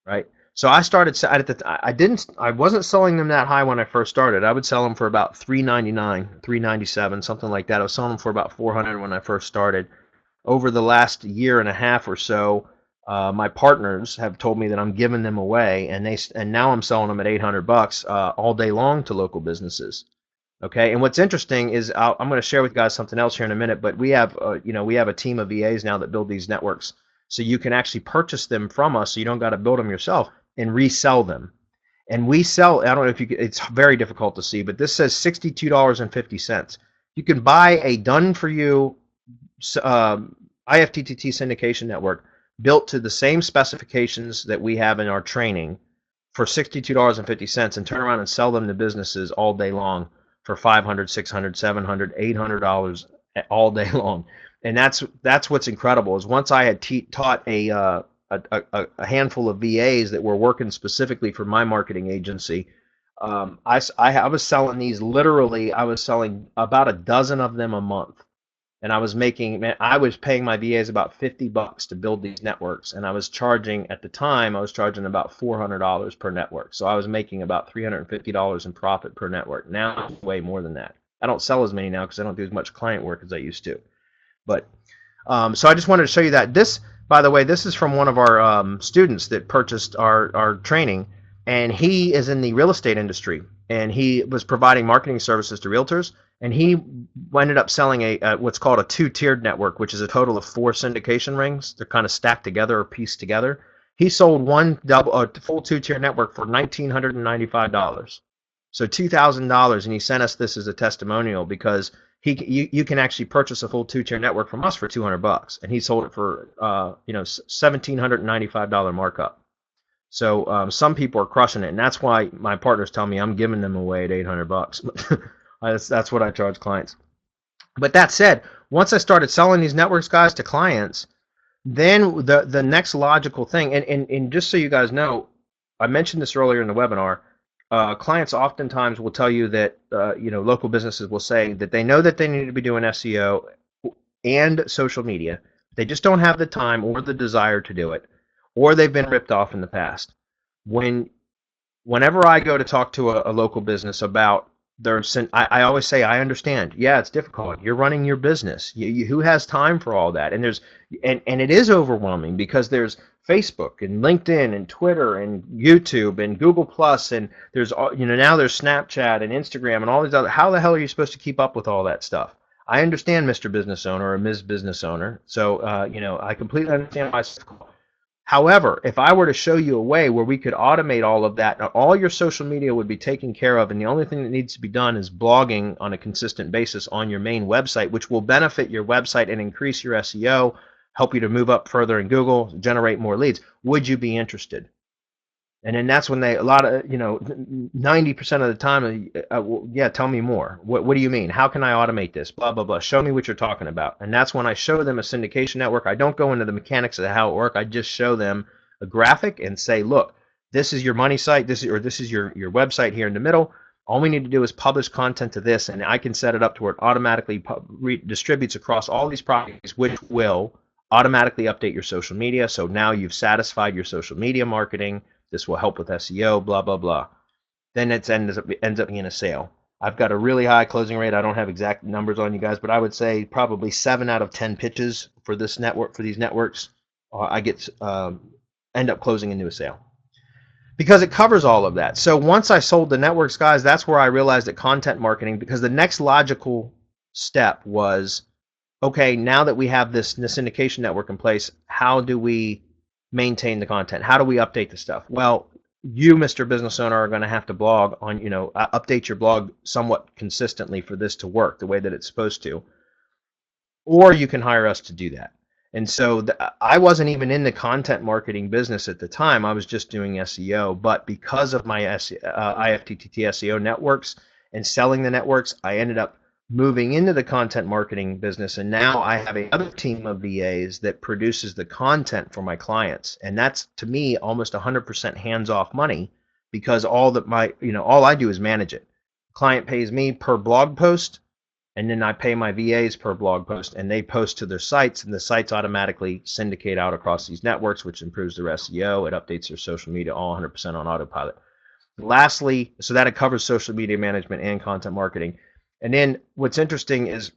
right? So I started I wasn't selling them that high when I first started. I would sell them for about $399, $397, something like that. I was selling them for about $400 when I first started. Over the last year and a half or so, my partners have told me that I'm giving them away, and now I'm selling them at $800 all day long to local businesses. Okay, and what's interesting is I'm going to share with you guys something else here in a minute. But we have a team of VAs now that build these networks So you can actually purchase them from us, so you don't got to build them yourself, and resell them. And we sell, I don't know if you can, it's very difficult to see, but this says $62.50. You can buy a done for you IFTTT syndication network built to the same specifications that we have in our training for $62.50 and turn around and sell them to businesses all day long for $500, $600, $700, $800 all day long. And that's what's incredible is once I had taught a handful of VAs that were working specifically for my marketing agency, I was selling these literally. I was selling about a dozen of them a month, and I was paying my VAs about $50 to build these networks, and I was charging at the time about $400 per network. So I was making about $350 in profit per network. Now it's way more than that. I don't sell as many now because I don't do as much client work as I used to. But so I just wanted to show you that. This, by the way, this is from one of our students that purchased our training, and he is in the real estate industry, and he was providing marketing services to realtors, and he ended up selling a what's called a two-tiered network, which is a total of 4 syndication rings. They're kind of stacked together or pieced together. He sold a full two-tier network for $1,995. So $2,000, and he sent us this as a testimonial because you can actually purchase a full two-tier network from us for $200, and he sold it for $1,795 markup. So some people are crushing it, and that's why my partners tell me I'm giving them away at $800. That's what I charge clients. But that said, once I started selling these networks, guys, to clients, then the next logical thing, and just so you guys know, I mentioned this earlier in the webinar. Clients oftentimes will tell you that local businesses will say that they know that they need to be doing SEO and social media. They just don't have the time or the desire to do it, or they've been ripped off in the past. Whenever I go to talk to a local business about I always say, I understand. Yeah, it's difficult. You're running your business. Who has time for all that? And it is overwhelming because there's Facebook and LinkedIn and Twitter and YouTube and Google Plus, and there's now there's Snapchat and Instagram and all these other. How the hell are you supposed to keep up with all that stuff? I understand, Mr. Business Owner or Ms. Business Owner. So I completely understand why it's difficult. However, if I were to show you a way where we could automate all of that, all your social media would be taken care of, and the only thing that needs to be done is blogging on a consistent basis on your main website, which will benefit your website and increase your SEO, help you to move up further in Google, generate more leads. Would you be interested? And then that's when 90% of the time, yeah, tell me more. What do you mean? How can I automate this? Blah, blah, blah. Show me what you're talking about. And that's when I show them a syndication network. I don't go into the mechanics of how it works. I just show them a graphic and say, look, this is your money site. This is your website here in the middle. All we need to do is publish content to this, and I can set it up to where it automatically distributes across all these properties, which will automatically update your social media. So now you've satisfied your social media marketing. This will help with SEO, blah, blah, blah. Then it ends up being a sale. I've got a really high closing rate. I don't have exact numbers on you guys, but I would say probably 7 out of 10 pitches for this network, for these networks, I end up closing into a sale because it covers all of that. So once I sold the networks, guys, that's where I realized that content marketing, because the next logical step was, okay, now that we have this syndication network in place, how do we maintain the content? How do we update the stuff? Well, you, Mr. Business Owner, are going to have to blog on, update your blog somewhat consistently for this to work the way that it's supposed to. Or you can hire us to do that. And so I wasn't even in the content marketing business at the time. I was just doing SEO. But because of my IFTTT SEO networks and selling the networks, I ended up moving into the content marketing business, and now I have another team of VAs that produces the content for my clients, and that's, to me, almost 100% hands-off money, because all I do is manage it. Client pays me per blog post, and then I pay my VAs per blog post, and they post to their sites, and the sites automatically syndicate out across these networks, which improves their SEO. It updates their social media all 100% on autopilot. Lastly, so that it covers social media management and content marketing. And then what's interesting is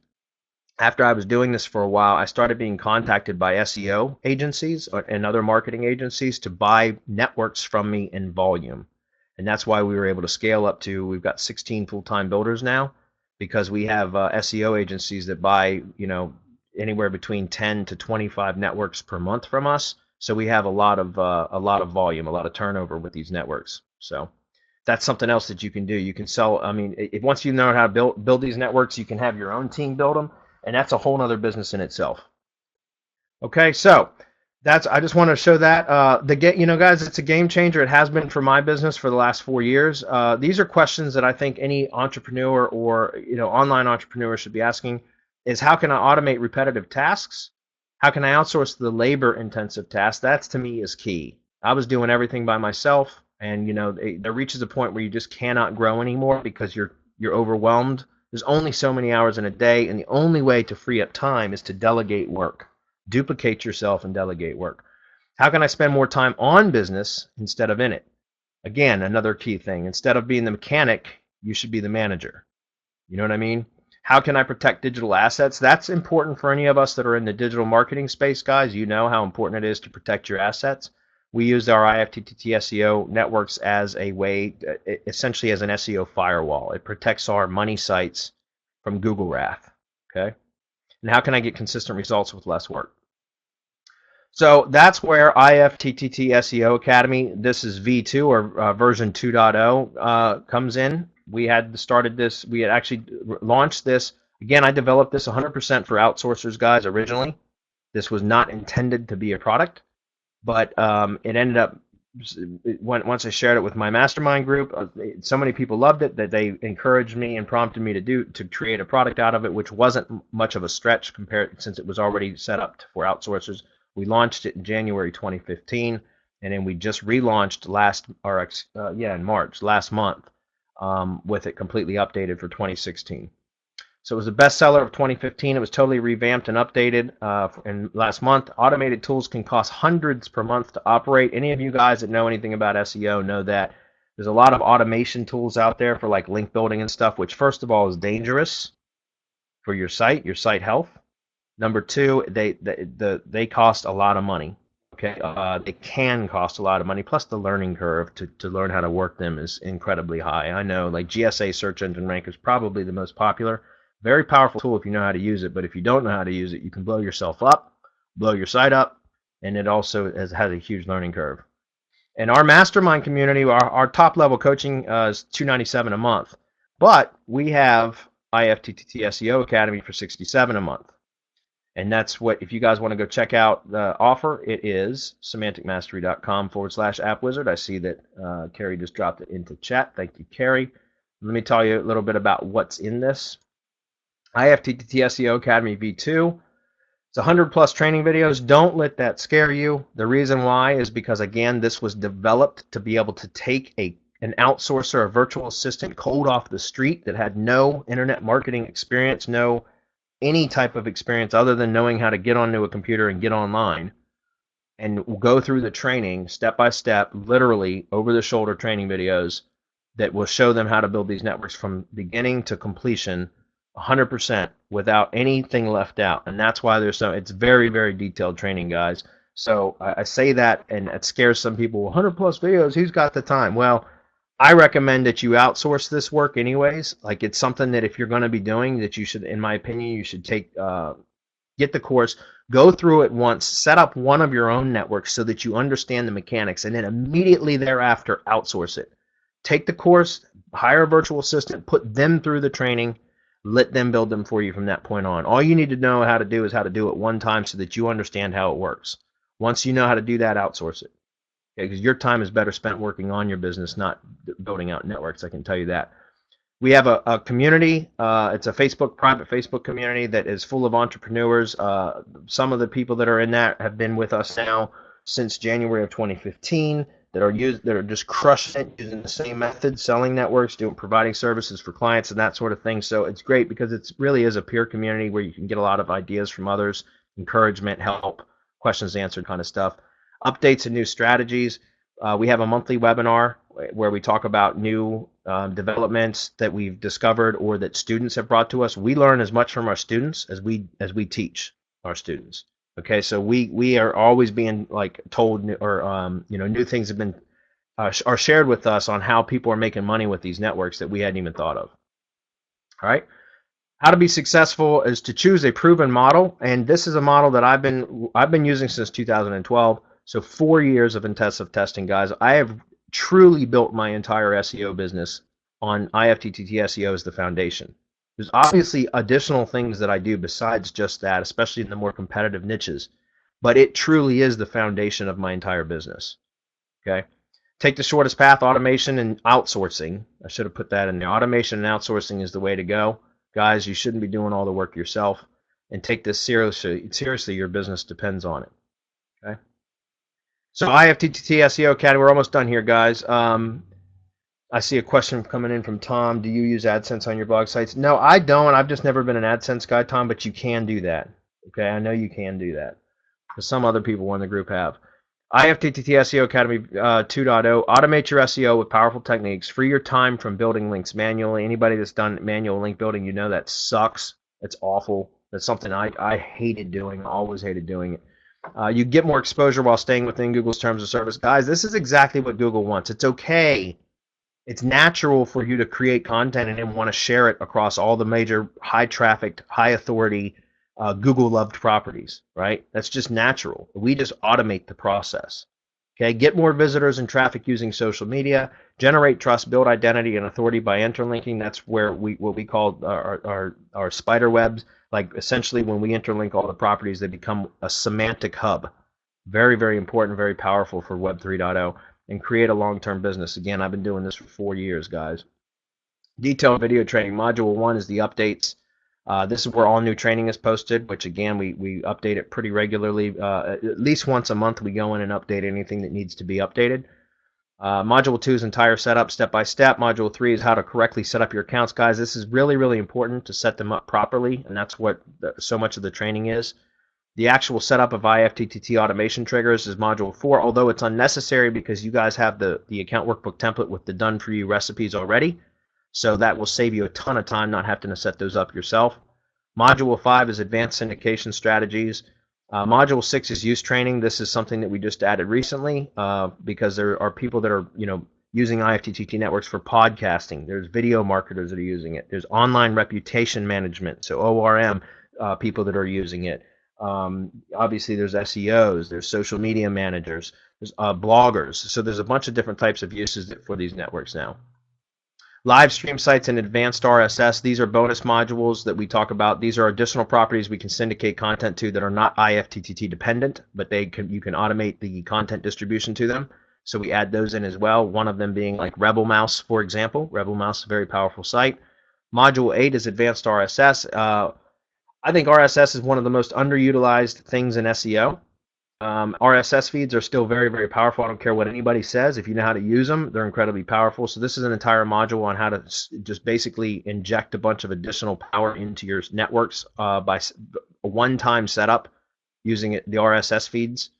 after I was doing this for a while, I started being contacted by SEO agencies and other marketing agencies to buy networks from me in volume. And that's why we were able to scale up to, we've got 16 full-time builders now, because we have SEO agencies that buy, anywhere between 10 to 25 networks per month from us. So we have a lot of volume, a lot of turnover with these networks. So that's something else that you can do. You can sell. I mean, once you know how to build these networks, you can have your own team build them, and that's a whole other business in itself. Okay, so I just want to show that guys, it's a game changer. It has been for my business for the last 4 years. These are questions that I think any entrepreneur or online entrepreneur should be asking: is how can I automate repetitive tasks? How can I outsource the labor-intensive tasks? That's, to me, is key. I was doing everything by myself, and there reaches a point where you just cannot grow anymore because you're overwhelmed. There's only so many hours in a day, and the only way to free up time is to delegate work. Duplicate yourself and delegate work. How can I spend more time on business instead of in it? Again, another key thing. Instead of being the mechanic, you should be the manager. You know what I mean? How can I protect digital assets? That's important for any of us that are in the digital marketing space, guys. You know how important it is to protect your assets. We use our IFTTT SEO networks as a way, essentially as an SEO firewall. It protects our money sites from Google Wrath. Okay? And how can I get consistent results with less work? So that's where IFTTT SEO Academy, this is V2 or version 2.0 comes in. We had started this, we had actually launched this. Again, I developed this 100% for outsourcers, guys, originally. This was not intended to be a product, but it ended up, once I shared it with my mastermind group, so many people loved it that they encouraged me and prompted me to create a product out of it, which wasn't much of a stretch compared, since it was already set up for outsourcers. We launched it in January 2015, and then we just relaunched in March last month with it completely updated for 2016. So it was a bestseller of 2015. It was totally revamped and updated in last month. Automated tools can cost hundreds per month to operate. Any of you guys that know anything about SEO know that there's a lot of automation tools out there for like link building and stuff, which first of all is dangerous for your site health. Number two, they cost a lot of money. Okay, they can cost a lot of money. Plus, the learning curve to learn how to work them is incredibly high. I know, like GSA Search Engine Ranker is probably the most popular. Very powerful tool if you know how to use it, but if you don't know how to use it, you can blow yourself up, blow your site up, and it also has a huge learning curve. And our mastermind community, our top level coaching is $297 a month, but we have IFTTT SEO Academy for $67 a month. And that's what, if you guys want to go check out the offer, it is semanticmastery.com/appwizard. I see that Kerry just dropped it into chat. Thank you, Kerry. Let me tell you a little bit about what's in this. IFTTT SEO Academy V2. It's 100 plus training videos. Don't let that scare you. The reason why is because, again, this was developed to be able to take an outsourcer, a virtual assistant cold off the street that had no internet marketing experience, no any type of experience other than knowing how to get onto a computer and get online, and go through the training step by step, literally over the shoulder training videos that will show them how to build these networks from beginning to completion 100% without anything left out. And that's why it's very, very detailed training, guys. So I say that, and it scares some people. 100 plus videos, who's got the time? Well, I recommend that you outsource this work anyways. Like, it's something that if you're going to be doing, that you should, in my opinion, you should get the course, go through it once, set up one of your own networks so that you understand the mechanics, and then immediately thereafter outsource it. Take the course, hire a virtual assistant, put them through the training, let them build them for you from that point on. All you need to know how to do is how to do it one time so that you understand how it works. Once you know how to do that, outsource it. Because your time is better spent working on your business, not building out networks. I can tell you that. We have a community. It's a private Facebook community that is full of entrepreneurs. Some of the people that are in that have been with us now since January of 2015. That are just crushing it, using the same method, selling networks, providing services for clients and that sort of thing. So it's great because it really is a peer community where you can get a lot of ideas from others, encouragement, help, questions answered kind of stuff. Updates and new strategies. We have a monthly webinar where we talk about new developments that we've discovered or that students have brought to us. We learn as much from our students as we teach our students. Okay, so we are always being told, or new things have been are shared with us on how people are making money with these networks that we hadn't even thought of. All right. How to be successful is to choose a proven model, and this is a model that I've been using since 2012. So 4 years of intensive testing, guys. I have truly built my entire SEO business on IFTTT SEO as the foundation. There's obviously additional things that I do besides just that, especially in the more competitive niches, but it truly is the foundation of my entire business. Okay. Take the shortest path, automation and outsourcing. I should have put that in there. Automation and outsourcing is the way to go. Guys, you shouldn't be doing all the work yourself, and take this seriously. Seriously, your business depends on it. Okay. So IFTTT SEO Academy, we're almost done here, guys. I see a question coming in from Tom. Do you use AdSense on your blog sites? No, I don't. I've just never been an AdSense guy, Tom, but you can do that. Okay, I know you can do that, because some other people in the group have. IFTTT SEO Academy 2.0. Automate your SEO with powerful techniques. Free your time from building links manually. Anybody that's done manual link building, you know that sucks. It's awful. That's something I hated doing. I always hated doing it. You get more exposure while staying within Google's terms of service. Guys, this is exactly what Google wants. It's okay. It's natural for you to create content and then want to share it across all the major high trafficked, high authority, Google loved properties, right? That's just natural. We just automate the process. Okay, get more visitors and traffic using social media, generate trust, build identity and authority by interlinking. That's where what we call our spider webs. Like essentially when we interlink all the properties, they become a semantic hub. Very, very important, very powerful for Web 3.0, and create a long-term business. Again, I've been doing this for 4 years, guys. Detailed video training. Module 1 is the updates. This is where all new training is posted, which again, we update it pretty regularly. At least once a month, we go in and update anything that needs to be updated. Module 2 is entire setup, step by step. Module 3 is how to correctly set up your accounts. Guys, this is really, really important to set them up properly, and that's what so much of the training is. The actual setup of IFTTT automation triggers is Module 4, although it's unnecessary because you guys have the account workbook template with the done-for-you recipes already. So that will save you a ton of time not having to set those up yourself. Module 5 is advanced syndication strategies. Module 6 is use training. This is something that we just added recently because there are people that are using IFTTT networks for podcasting. There's video marketers that are using it. There's online reputation management, so ORM, people that are using it. Obviously, there's SEOs, there's social media managers, there's bloggers. So there's a bunch of different types of uses for these networks now. Live stream sites and advanced RSS. These are bonus modules that we talk about. These are additional properties we can syndicate content to that are not IFTTT dependent, but you can automate the content distribution to them. So we add those in as well. One of them being like Rebel Mouse, for example. Rebel Mouse is a very powerful site. Module 8 is advanced RSS. I think RSS is one of the most underutilized things in SEO. RSS feeds are still very, very powerful. I don't care what anybody says. If you know how to use them, they're incredibly powerful. So this is an entire module on how to just basically inject a bunch of additional power into your networks by a one-time setup using the RSS feeds.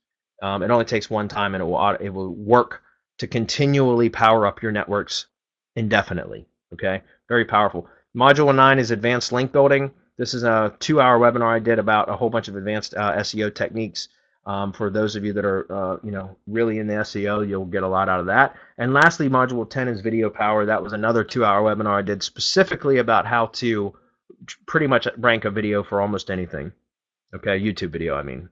It only takes one time, and it will work to continually power up your networks indefinitely. Okay, very powerful. Module 9 is advanced link building. This is a 2-hour webinar I did about a whole bunch of advanced SEO techniques. For those of you that are really in the SEO, you'll get a lot out of that. And lastly, Module 10 is video power. That was another 2-hour webinar I did specifically about how to pretty much rank a video for almost anything. Okay, YouTube video, I mean.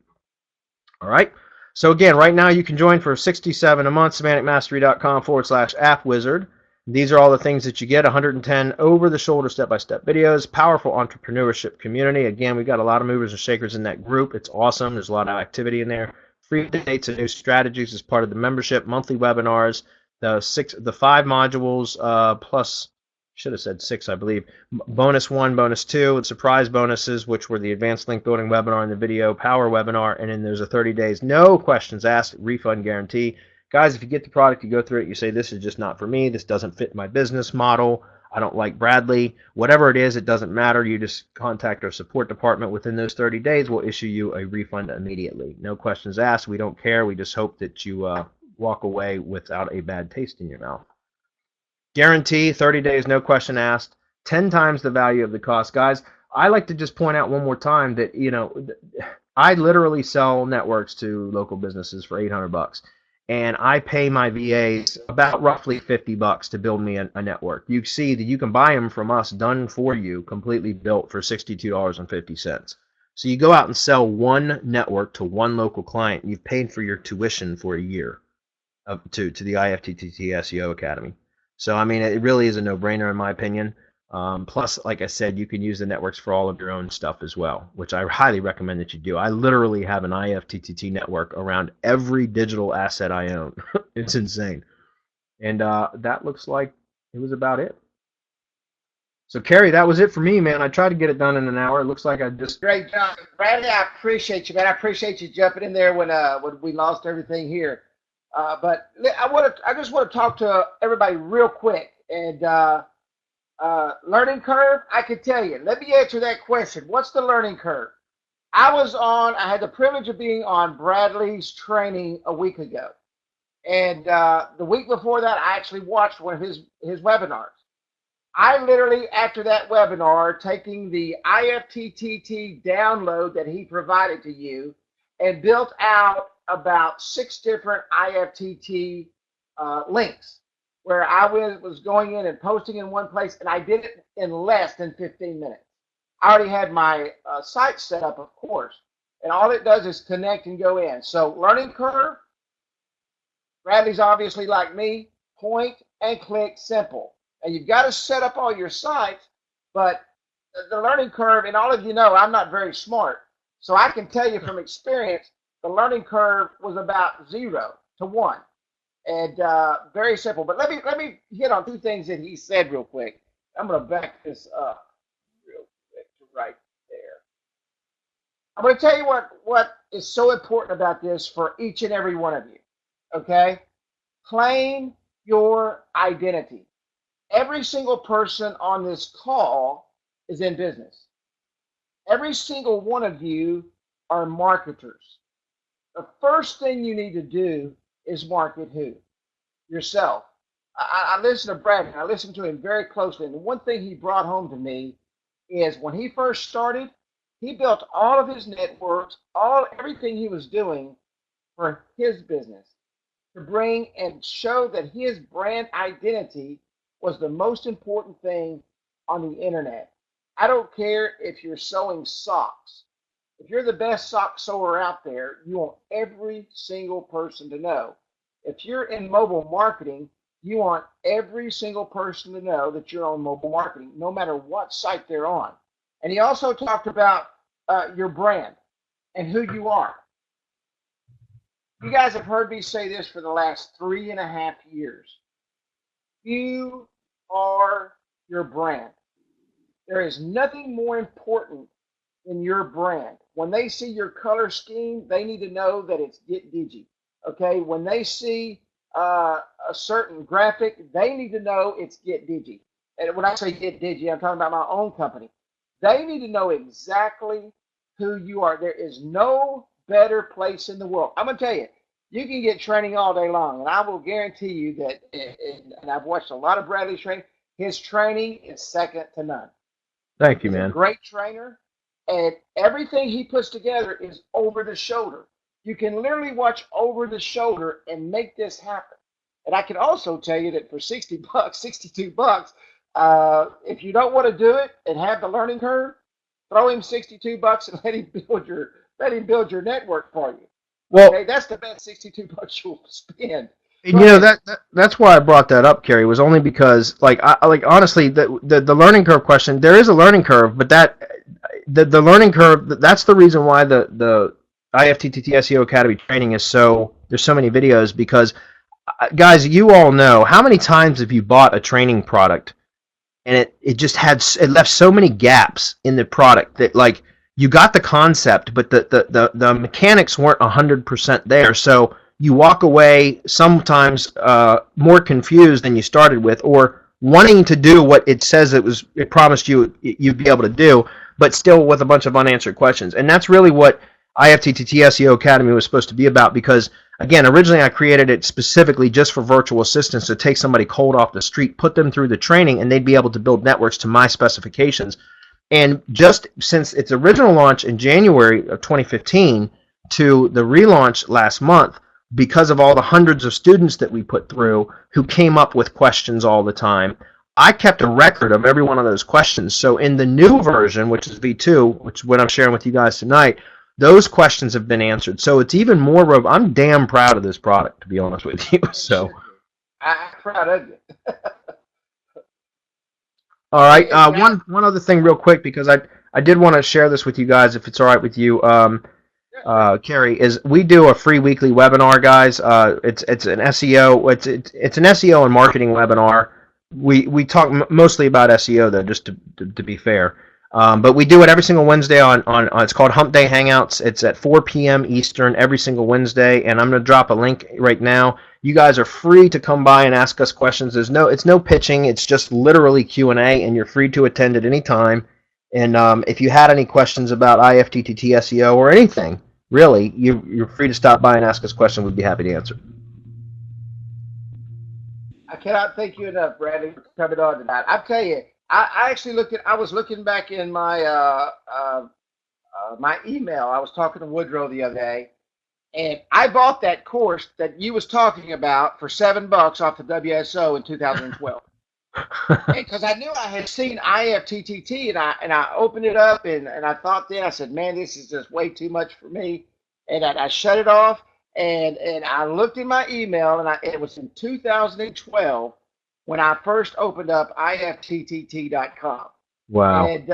All right. So again, right now you can join for $67 a month, semanticmastery.com/appwizard. These are all the things that you get: 110 over-the-shoulder step-by-step videos, powerful entrepreneurship community. Again, we've got a lot of movers and shakers in that group. It's awesome. There's a lot of activity in there. Free updates and new strategies as part of the membership, monthly webinars, the 5 modules plus, should have said 6, I believe, bonus 1, bonus 2, and surprise bonuses, which were the advanced link building webinar and the video power webinar, and then there's a 30 days, no questions asked, refund guarantee. Guys, if you get the product, you go through it, you say, this is just not for me, this doesn't fit my business model, I don't like Bradley, whatever it is, it doesn't matter. You just contact our support department within those 30 days. We'll issue you a refund immediately. No questions asked. We don't care. We just hope that you walk away without a bad taste in your mouth. Guarantee, 30 days, no question asked, 10 times the value of the cost. Guys, I like to just point out one more time that, I literally sell networks to local businesses for $800. and I pay my VAs about roughly $50 to build me a network. You see that you can buy them from us done for you, completely built for $62.50. So you go out and sell one network to one local client, and you've paid for your tuition for a year to the IFTTT SEO Academy. So I mean, it really is a no-brainer in my opinion. Plus, like I said, you can use the networks for all of your own stuff as well, which I highly recommend that you do. I literally have an IFTTT network around every digital asset I own. It's insane. And that looks like it was about it. So, Kerry, that was it for me, man. I tried to get it done in an hour. It looks like I just... Great job. Bradley, I appreciate you, man. I appreciate you jumping in there when we lost everything here. But I just want to talk to everybody real quick. And learning curve, I can tell you. Let me answer that question. What's the learning curve? I had the privilege of being on Bradley's training a week ago. And the week before that, I actually watched one of his webinars. I literally, after that webinar, taking the IFTTT download that he provided to you and built out about 6 different IFTT links where I was going in and posting in one place, and I did it in less than 15 minutes. I already had my site set up, of course, and all it does is connect and go in. So learning curve, Bradley's obviously like me, point and click simple. And you've got to set up all your sites, but the learning curve, and all of you know I'm not very smart, so I can tell you from experience, the learning curve was about 0 to 1. And very simple. But let me hit on 2 things that he said real quick. I'm going to back this up real quick to right there. I'm going to tell you what is so important about this for each and every one of you. Okay? Claim your identity. Every single person on this call is in business. Every single one of you are marketers. The first thing you need to do is market who? Yourself. I listened to Brad, and I listened to him very closely. And the one thing he brought home to me is when he first started, he built all of his networks, everything he was doing for his business to bring and show that his brand identity was the most important thing on the internet. I don't care if you're sewing socks. If you're the best sock sewer out there, you want every single person to know. If you're in mobile marketing, you want every single person to know that you're on mobile marketing, no matter what site they're on. And he also talked about your brand and who you are. You guys have heard me say this for the last 3.5 years. You are your brand. There is nothing more important than your brand. When they see your color scheme, they need to know that it's Get Digi. Okay, when they see a certain graphic, they need to know it's Get Digi. And when I say Get Digi, I'm talking about my own company. They need to know exactly who you are. There is no better place in the world. I'm going to tell you, you can get training all day long, and I will guarantee you that, and I've watched a lot of Bradley's training, his training is second to none. Thank you, man. He's a great trainer, and everything he puts together is over the shoulder. You can literally watch over the shoulder and make this happen. And I can also tell you that for $60, $62, if you don't want to do it and have the learning curve, throw him $62 and let him build your network for you. Well, okay, that's the best $62 you'll spend. And that's why I brought that up, Kerry, was only because honestly the learning curve question, there is a learning curve, but the learning curve, that's the reason why the IFTTT SEO Academy training is there's so many videos, because guys, you all know, how many times have you bought a training product and it left so many gaps in the product that, like, you got the concept, but the mechanics weren't 100% there. So you walk away sometimes more confused than you started with, or wanting to do what it says it promised you'd be able to do, but still with a bunch of unanswered questions. And that's really what IFTTT SEO Academy was supposed to be about, because, again, originally I created it specifically just for virtual assistants to take somebody cold off the street, put them through the training, and they'd be able to build networks to my specifications. And just since its original launch in January of 2015 to the relaunch last month, because of all the hundreds of students that we put through who came up with questions all the time. I kept a record of every one of those questions. So in the new version, which is V2, which is what I'm sharing with you guys tonight, those questions have been answered. So it's even more robust. I'm damn proud of this product, to be honest with you. So, I'm proud of you. all right. Hey, Brad. One other thing, real quick, because I did want to share this with you guys, if it's all right with you. Kerry, is we do a free weekly webinar, guys. It's an SEO. It's an SEO and marketing webinar. We talk mostly about SEO though, just to be fair. But we do it every single Wednesday on it's called Hump Day Hangouts. It's at 4 p.m. Eastern every single Wednesday, and I'm going to drop a link right now. You guys are free to come by and ask us questions. It's no pitching. It's just literally Q&A, and you're free to attend at any time. And if you had any questions about IFTTT SEO or anything, really, you're free to stop by and ask us questions. We'd be happy to answer. I cannot thank you enough, Bradley, for coming on tonight. I tell you, I actually I was looking back in my email. I was talking to Woodrow the other day, and I bought that course that you was talking about for $7 off the WSO in 2012. Because I knew I had seen IFTTT, and I opened it up, and I thought then, I said, man, this is just way too much for me, and I shut it off, and I looked in my email, and it was in 2012 when I first opened up IFTTT.com. Wow. And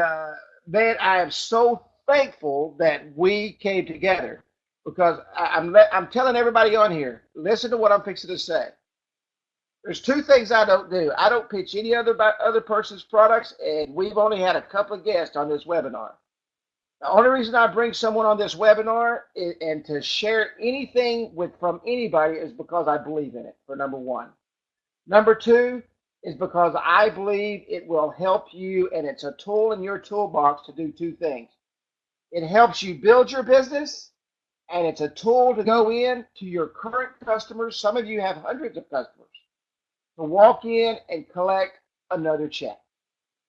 man, I am so thankful that we came together, because I'm telling everybody on here, listen to what I'm fixing to say. There's two things I don't do. I don't pitch any other person's products, and we've only had a couple of guests on this webinar. The only reason I bring someone on this webinar and to share anything from anybody is because I believe in it, for number one. Number two is because I believe it will help you, and it's a tool in your toolbox to do two things. It helps you build your business, and it's a tool to go in to your current customers. Some of you have hundreds of customers, to walk in and collect another check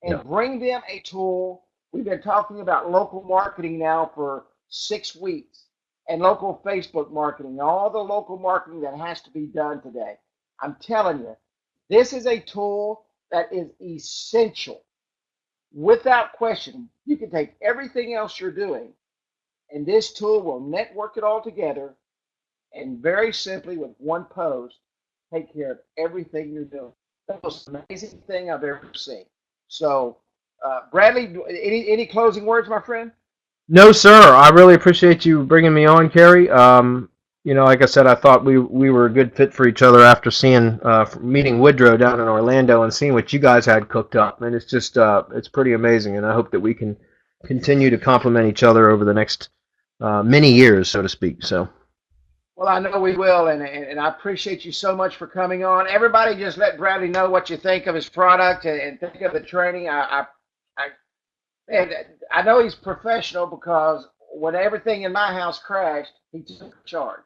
and bring them a tool. We've been talking about local marketing now for 6 weeks, and local Facebook marketing, all the local marketing that has to be done today. I'm telling you, this is a tool that is essential. Without question, you can take everything else you're doing, and this tool will network it all together, and very simply with one post, take care of everything you're doing. That's the most amazing thing I've ever seen. So, Bradley, any closing words, my friend? No, sir. I really appreciate you bringing me on, Kerry. Like I said, I thought we were a good fit for each other after meeting Woodrow down in Orlando and seeing what you guys had cooked up. And it's just it's pretty amazing. And I hope that we can continue to complement each other over the next many years, so to speak. So. Well, I know we will, and I appreciate you so much for coming on. Everybody, just let Bradley know what you think of his product and think of the training. And I know he's professional, because when everything in my house crashed, he took charge,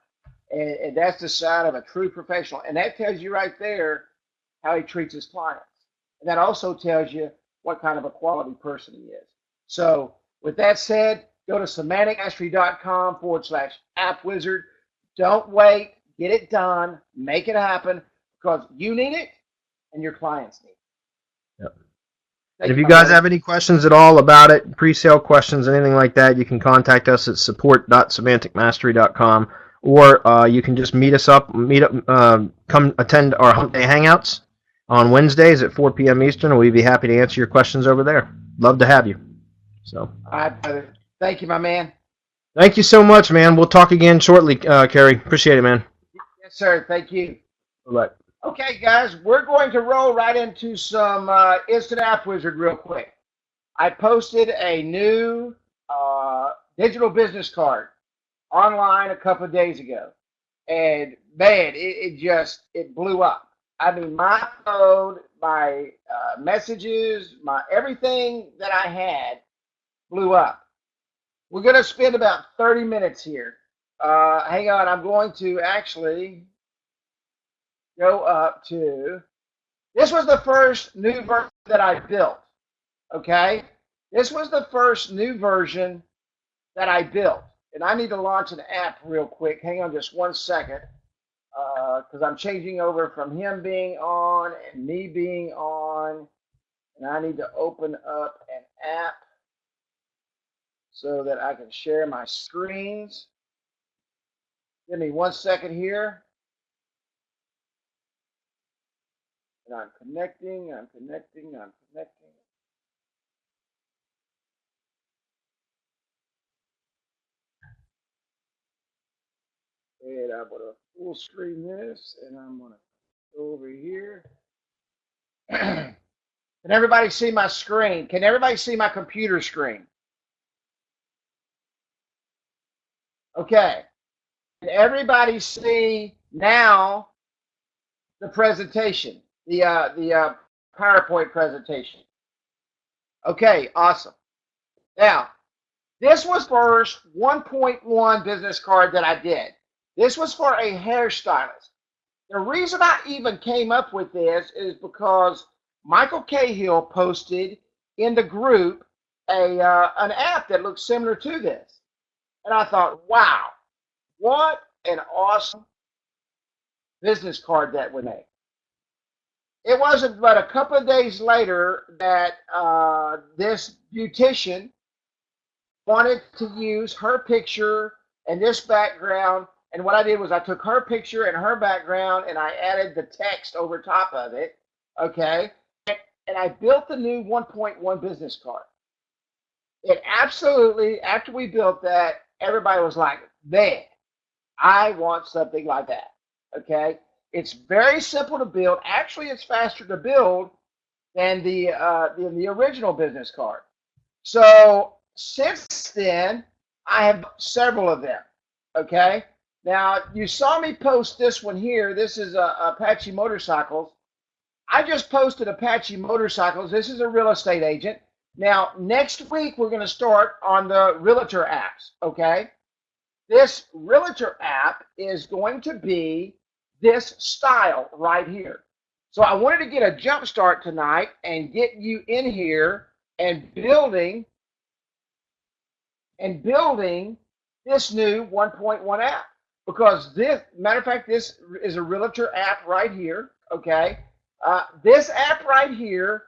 and that's the sign of a true professional. And that tells you right there how he treats his clients, and that also tells you what kind of a quality person he is. So, with that said, go to semanticmastery.com/appwizard. Don't wait. Get it done. Make it happen, because you need it and your clients need it. Yep. And if you guys have any questions at all about it, pre-sale questions, anything like that, you can contact us at support.semanticmastery.com, or you can just come attend our Hump Day Hangouts on Wednesdays at 4 p.m. Eastern, and we'd be happy to answer your questions over there. Love to have you. So. All right, brother. Thank you, my man. Thank you so much, man. We'll talk again shortly, Kerry. Appreciate it, man. Yes, sir. Thank you. Bye. Okay, guys, we're going to roll right into some Instant App Wizard real quick. I posted a new digital business card online a couple of days ago, and man, it blew up. I mean, my phone, my messages, my everything that I had blew up. We're going to spend about 30 minutes here. Hang on, I'm going to actually go up to, this was the first new version that I built, okay? This was the first new version that I built, and I need to launch an app real quick. Hang on just 1 second. because I'm changing over from him being on and me being on, and I need to open up an app so that I can share my screens. Give me 1 second here. And I'm connecting. And I'm going to full screen this, and I'm going to go over here. Can everybody see my screen? Can everybody see my computer screen? Okay. Can everybody see now the presentation, the PowerPoint presentation? Okay, awesome. Now, this was first 1.1 business card that I did. This was for a hairstylist. The reason I even came up with this is because Michael Cahill posted in the group an app that looks similar to this. And I thought, wow, what an awesome business card that would make. It wasn't but a couple of days later that this beautician wanted to use her picture and this background. And what I did was I took her picture and her background and I added the text over top of it. Okay. And I built the new 1.1 business card. It absolutely, after we built that, everybody was like, man, I want something like that. Okay. It's very simple to build. Actually, it's faster to build than the original business card. So since then, I have several of them. Okay. Now, you saw me post this one here. This is Apache Motorcycles. I just posted Apache Motorcycles. This is a real estate agent. Now, next week, we're going to start on the Realtor apps, okay? This Realtor app is going to be this style right here. So I wanted to get a jump start tonight and get you in here and building this new 1.1 app. Because this, matter of fact, this is a Realtor app right here, okay? This app right here,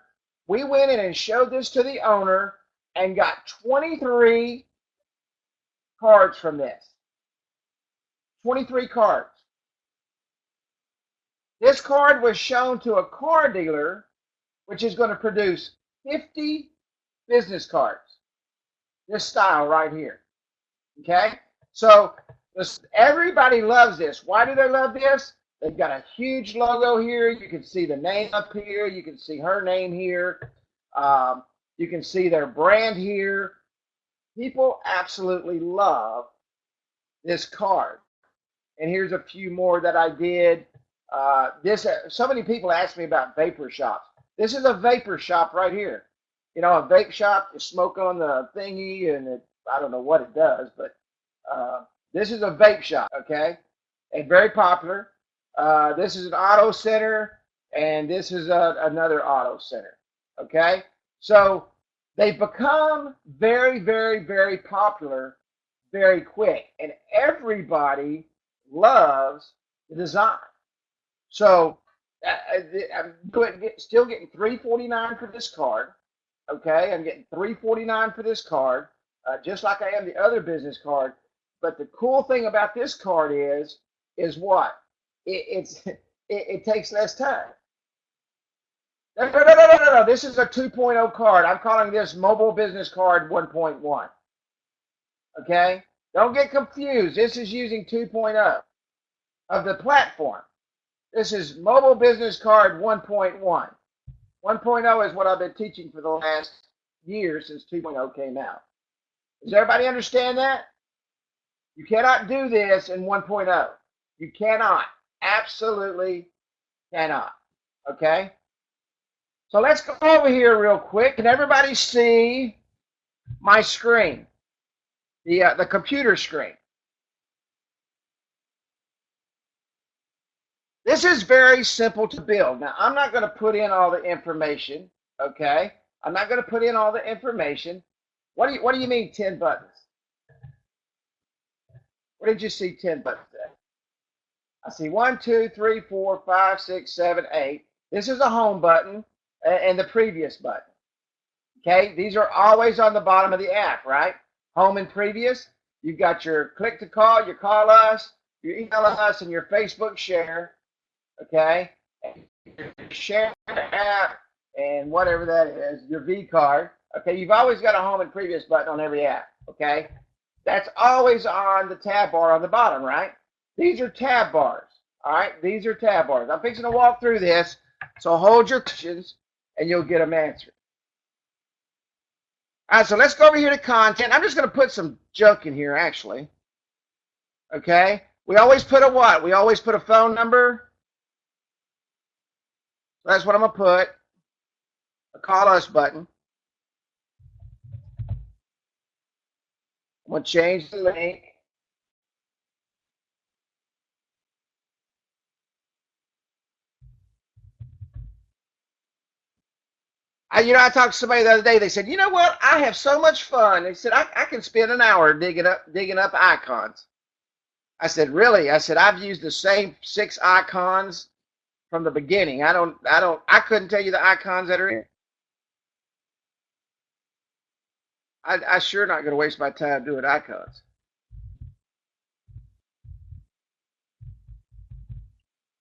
we went in and showed this to the owner and got 23 cards from this. 23 cards. This card was shown to a car dealer, which is going to produce 50 business cards. This style right here, okay? So everybody loves this. Why do they love this? They've got a huge logo here. You can see the name up here. You can see her name here. You can see their brand here. People absolutely love this card. And here's a few more that I did. So many people ask me about vapor shops. This is a vapor shop right here. You know, a vape shop, you smoke on the thingy, and I don't know what it does, but this is a vape shop, okay? And very popular. This is an auto center, and this is another auto center, okay? So they've become very, very, very popular very quick, and everybody loves the design. So I'm still getting $3.49 for this card, okay? I'm getting $3.49 for this card, just like I am the other business card. But the cool thing about this card is what? It takes less time. No. This is a 2.0 card. I'm calling this Mobile Business Card 1.1. Okay? Don't get confused. This is using 2.0 of the platform. This is Mobile Business Card 1.1. 1.0 is what I've been teaching for the last year since 2.0 came out. Does everybody understand that? You cannot do this in 1.0. You cannot. Absolutely cannot. Okay? So let's go over here real quick. Can everybody see my screen? The computer screen. This is very simple to build. Now, I'm not going to put in all the information, okay? I'm not going to put in all the information. What do you mean 10 buttons? What did you see 10 buttons at? I see 1, 2, 3, 4, 5, 6, 7, 8. This is a home button and the previous button. Okay, these are always on the bottom of the app, right? Home and previous. You've got your click to call, your call us, your email us, and your Facebook share. Okay, and your share app and whatever that is, your V card. Okay, you've always got a home and previous button on every app. Okay, that's always on the tab bar on the bottom, right? These are tab bars. All right, these are tab bars. I'm fixing to walk through this, so hold your questions and you'll get them answered. All right, so let's go over here to content. I'm just going to put some junk in here, actually. Okay, we always put a what? We always put a phone number. So that's what I'm going to put. A call us button. I'm going to change the link. I talked to somebody the other day. They said, you know what? I have so much fun. They said, I can spend an hour digging up icons. I said, really? I said, I've used the same 6 icons from the beginning. I couldn't tell you the icons that are in. I sure not going to waste my time doing icons.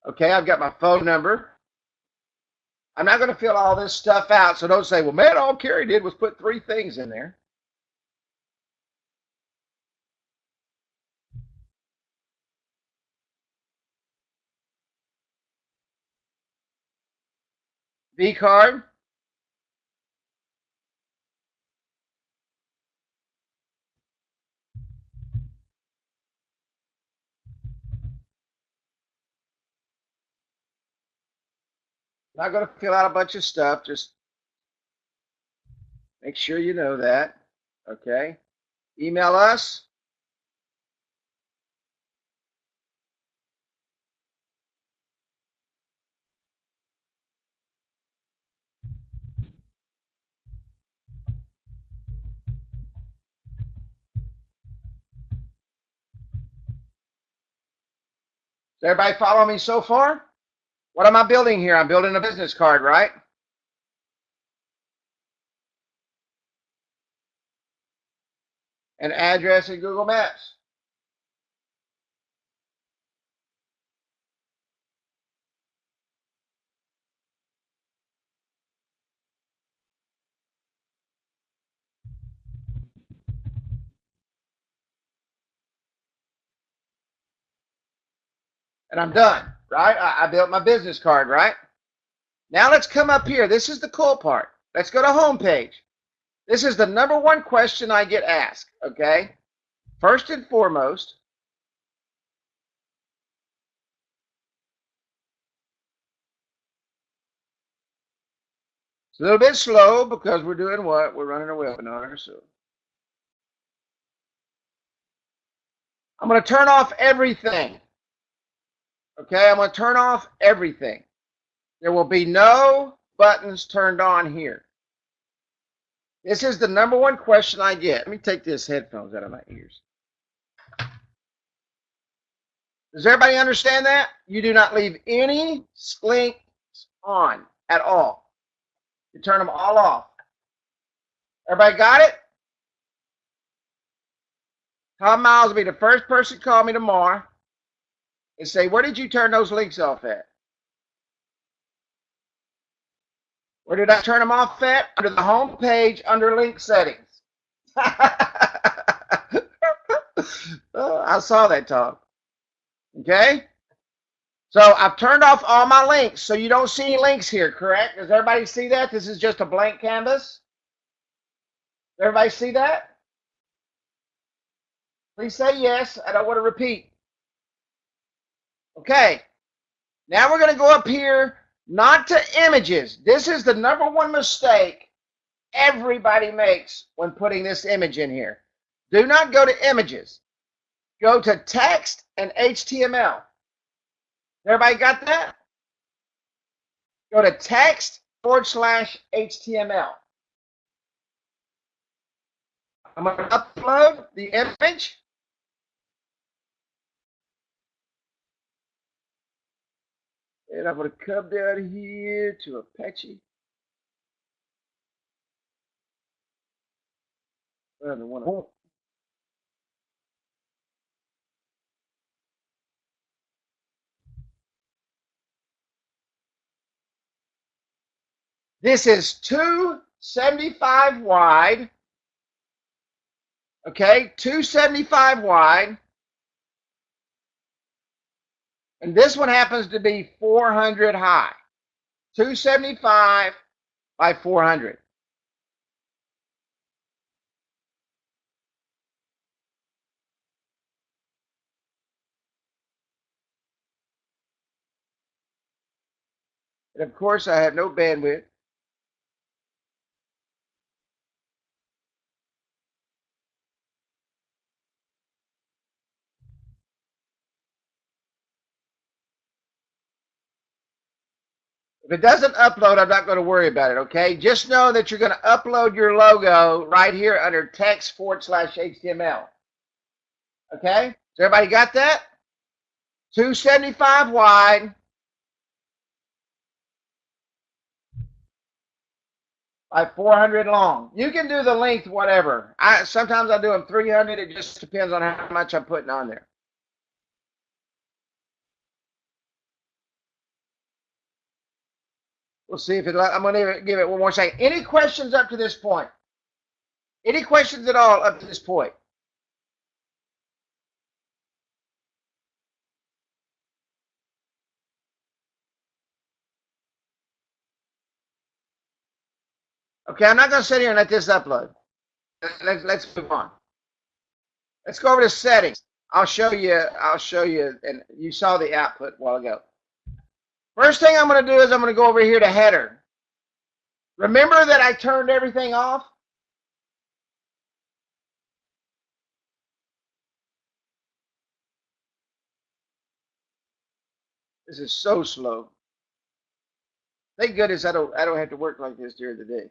Okay, I've got my phone number. I'm not going to fill all this stuff out, so don't say, well, man, all Kerry did was put 3 things in there. V card. Not going to fill out a bunch of stuff. Just make sure you know that. Okay. Email us. Does everybody follow me so far? What am I building here? I'm building a business card, right? An address in Google Maps. And I'm done, right? I built my business card, right? Now let's come up here. This is the cool part. Let's go to home page. This is the #1 question I get asked, okay? First and foremost, it's a little bit slow because we're doing what? We're running a webinar, so. I'm going to turn off everything. Okay, I'm going to turn off everything. There will be no buttons turned on here. This is the #1 question I get. Let me take this headphones out of my ears. Does everybody understand that? You do not leave any links on at all. You turn them all off. Everybody got it? Tom Miles will be the first person to call me tomorrow and say, where did you turn those links off at? Where did I turn them off at? Under the home page, under link settings. Oh, I saw that, Tom. Okay? So I've turned off all my links, so you don't see any links here, correct? Does everybody see that? This is just a blank canvas. Does everybody see that? Please say yes. I don't want to repeat. Okay. Now we're going to go up here, not to images. This is the #1 mistake everybody makes when putting this image in here. Do not go to images. Go to text and HTML. Everybody got that? Go to text/HTML. I'm going to upload the image. And I'm going to come down here to Apache. This is 275 wide. Okay, 275 wide. And this one happens to be 400 high. 275 by 400. And of course, I have no bandwidth. If it doesn't upload, I'm not going to worry about it, okay? Just know that you're going to upload your logo right here under text/HTML. Okay? So everybody got that? 275 wide by 400 long. You can do the length, whatever. Sometimes I do them 300. It just depends on how much I'm putting on there. We'll see if it. I'm going to give it one more second. Any questions up to this point? Any questions at all up to this point? Okay, I'm not going to sit here and let this upload. Let's move on. Let's go over to settings. I'll show you, and you saw the output a while ago. First thing I'm going to do is I'm going to go over here to header. Remember that I turned everything off? This is so slow. Thank goodness I don't have to work like this during the day.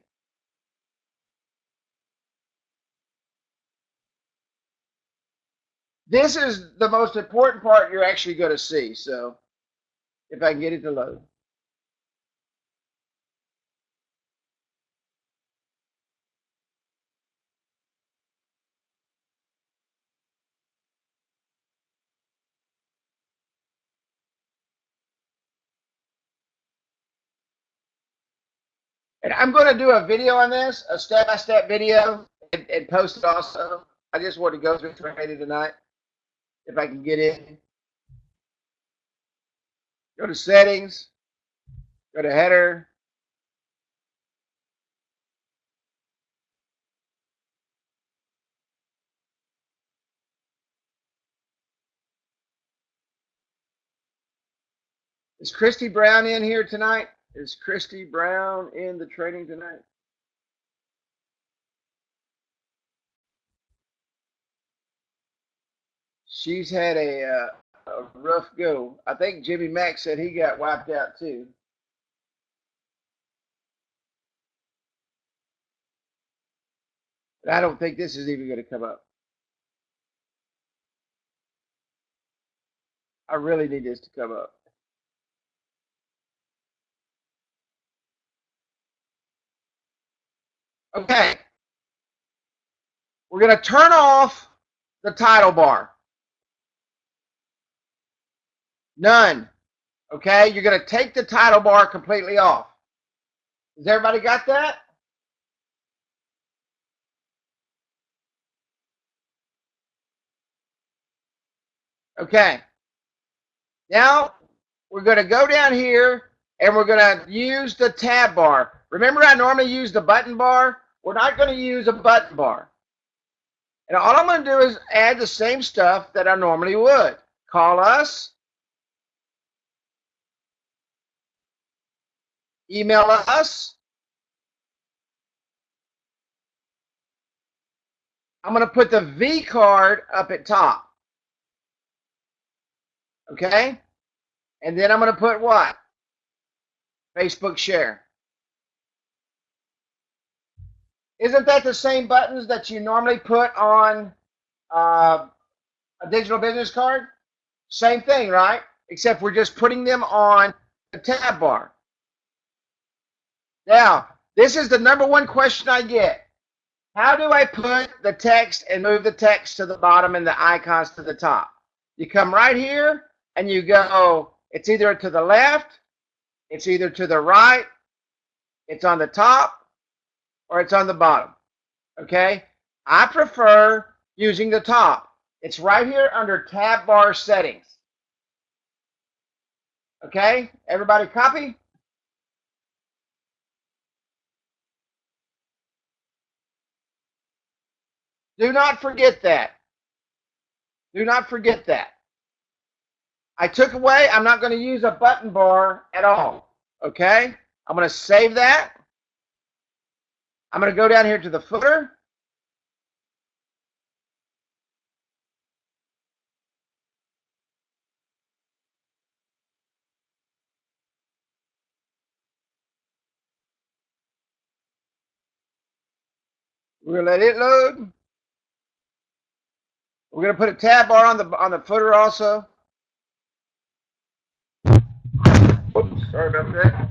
This is the most important part you're actually going to see. So if I can get it to load. And I'm going to do a video on this, a step-by-step video, and post it also. I just want to go through it tonight, if I can get in. Go to settings, go to header. Is Christy Brown in here tonight? Is Christy Brown in the training tonight? She's had a rough go. I think Jimmy Mack said he got wiped out too. But I don't think this is even going to come up. I really need this to come up. Okay. We're going to turn off the title bar. None. Okay, you're going to take the title bar completely off. Has everybody got that? Okay. Now we're going to go down here and we're going to use the tab bar. Remember, I normally use the button bar. We're not going to use a button bar. And all I'm going to do is add the same stuff that I normally would. Call us. Email us. I'm going to put the V card up at top. Okay? And then I'm going to put what? Facebook share. Isn't that the same buttons that you normally put on a digital business card? Same thing, right? Except we're just putting them on the tab bar. Now, this is the number one question I get. How do I put the text and move the text to the bottom and the icons to the top? You come right here and you go, it's either to the left, it's either to the right, it's on the top, or it's on the bottom. Okay? I prefer using the top. It's right here under tab bar settings. Okay? Everybody copy? Do not forget that. Do not forget that. I took away, I'm not going to use a button bar at all. Okay? I'm going to save that. I'm going to go down here to the footer. We're going to let it load. We're going to put a tab bar on the footer also. Oops, sorry about that.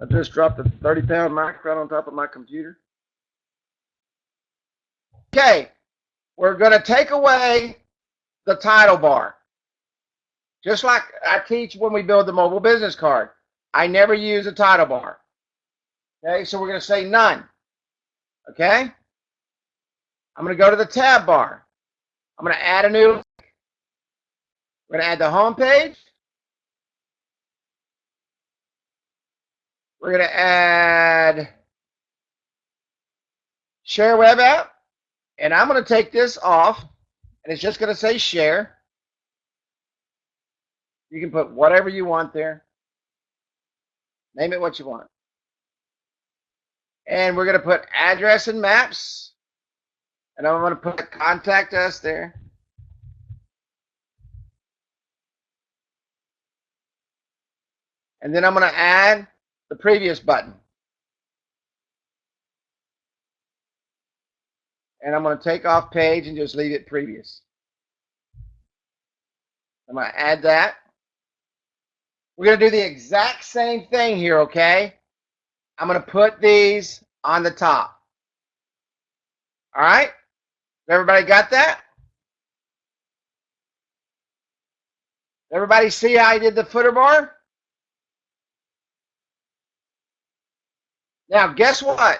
I just dropped a 30-pound microphone on top of my computer. Okay, we're going to take away the title bar. Just like I teach when we build the mobile business card. I never use a title bar. Okay, so we're going to say none. Okay? I'm going to go to the tab bar. I'm going to add a new link. We're going to add the home page. We're going to add share web app. And I'm going to take this off. And it's just going to say share. You can put whatever you want there. Name it what you want. And we're going to put address and maps. And I'm going to put contact us there. And then I'm going to add the previous button. And I'm going to take off page and just leave it previous. I'm going to add that. We're going to do the exact same thing here, okay? I'm going to put these on the top. All right? Everybody got that? Everybody see how I did the footer bar? Now, guess what?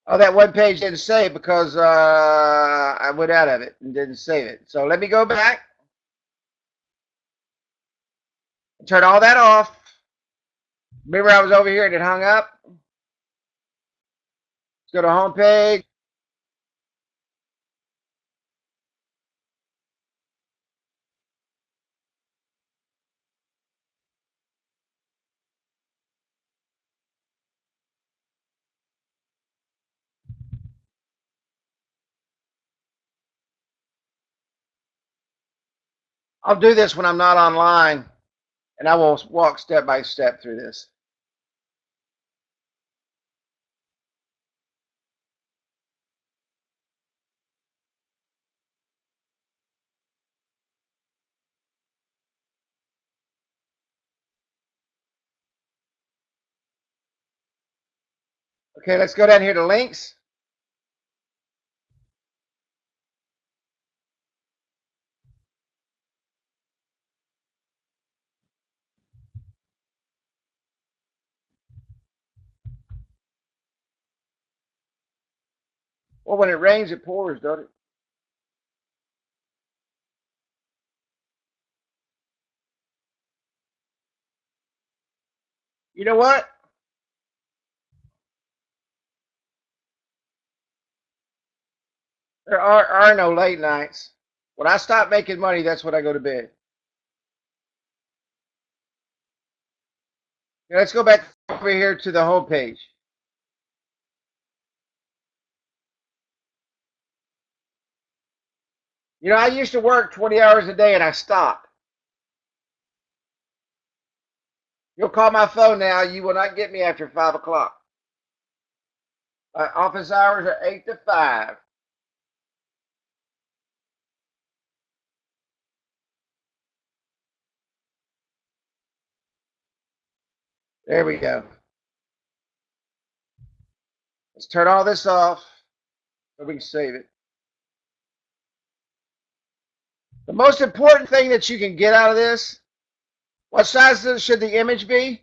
Oh, that web page didn't save because I went out of it and didn't save it. So let me go back. Turn all that off. Remember I was over here and it hung up? Let's go to home page. I'll do this when I'm not online, and I will walk step by step through this. Okay, let's go down here to links. Well, when it rains, it pours, doesn't it? You know what? There are no late nights. When I stop making money, that's when I go to bed. Now, let's go back over here to the home page. You know, I used to work 20 hours a day and I stopped. You'll call my phone now. You will not get me after 5 o'clock. My office hours are 8 to 5. There we go. Let's turn all this off so we can save it. The most important thing that you can get out of this, what size should the image be?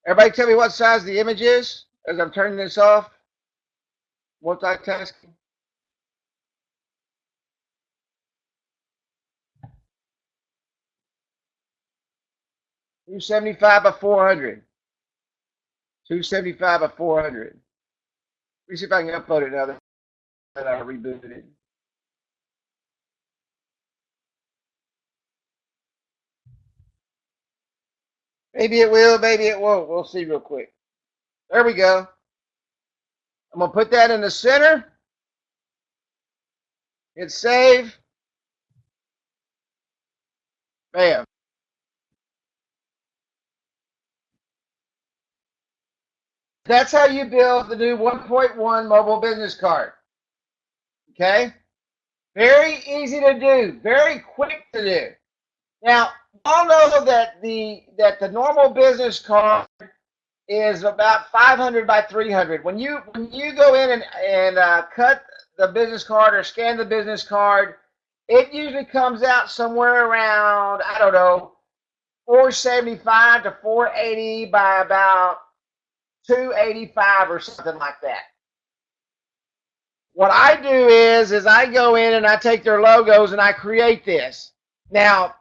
Everybody tell me what size the image is as I'm turning this off. Multitasking. 275 by 400. 275 by 400. Let me see if I can upload it now that I rebooted it. Maybe it will, maybe it won't. We'll see real quick. There we go. I'm going to put that in the center. Hit save. Bam. That's how you build the new 1.1 mobile business card. Okay? Very easy to do. Very quick to do. Now, all know that the normal business card is about 500 by 300. When you go in and cut the business card or scan the business card, it usually comes out somewhere around, I don't know, 475 to 480 by about 285 or something like that. What I do is I go in and I take their logos and I create this. Now,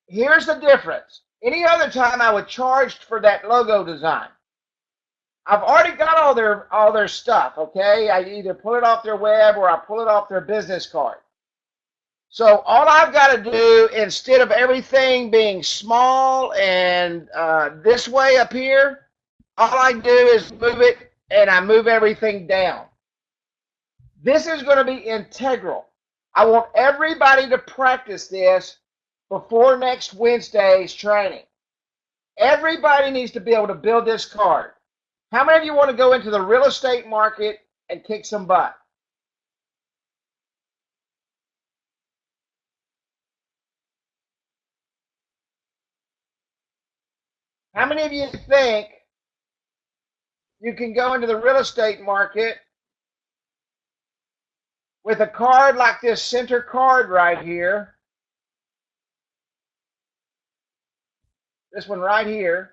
here's the difference. Any other time I would charge for that logo design. I've already got all their stuff, okay? I either pull it off their web or I pull it off their business card. So all I've got to do, instead of everything being small and this way up here, all I do is move it and I move everything down. This is going to be integral. I want everybody to practice this before next Wednesday's training. Everybody needs to be able to build this card. How many of you want to go into the real estate market and kick some butt? How many of you think you can go into the real estate market with a card like this center card right here, this one right here,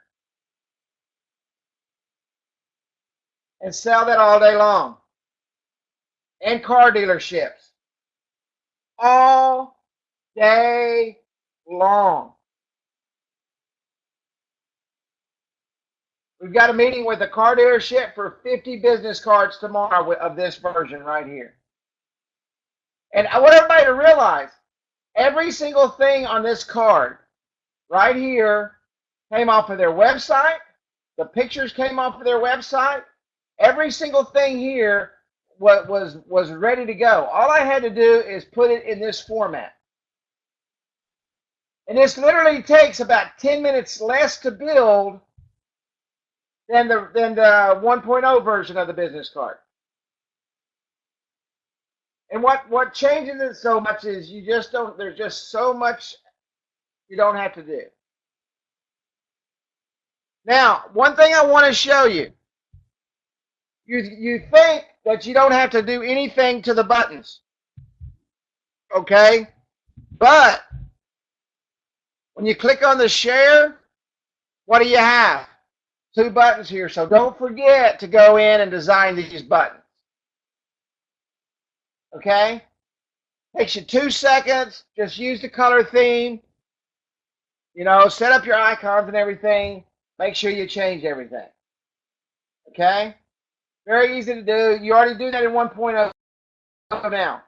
and sell that all day long? And car dealerships. All day long. We've got a meeting with a car dealership for 50 business cards tomorrow of this version right here. And I want everybody to realize every single thing on this card right here came off of their website. The pictures came off of their website. Every single thing here was ready to go. All I had to do is put it in this format. And this literally takes about 10 minutes less to build than the 1.0 version of the business card. And what changes it so much is you just don't, there's just so much you don't have to do. Now, one thing I want to show you. You think that you don't have to do anything to the buttons. Okay? But when you click on the share, what do you have? 2 buttons here. So don't forget to go in and design these buttons. Okay? Takes you 2 seconds. Just use the color theme. You know, set up your icons and everything. Make sure you change everything. Okay? Very easy to do. You already do that in 1.0 now.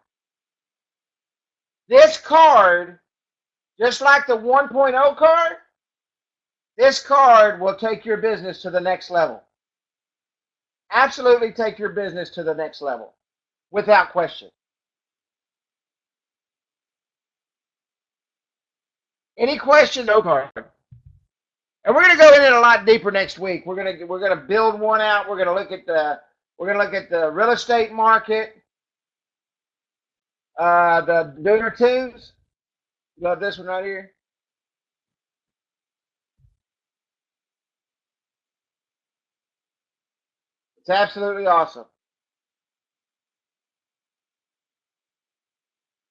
This card, just like the 1.0 card, this card will take your business to the next level. Absolutely take your business to the next level, without question. Any questions? No card. And we're gonna go in it a lot deeper next week. We're gonna build one out. We're gonna look at the real estate market, the donor twos. You love this one right here. It's absolutely awesome.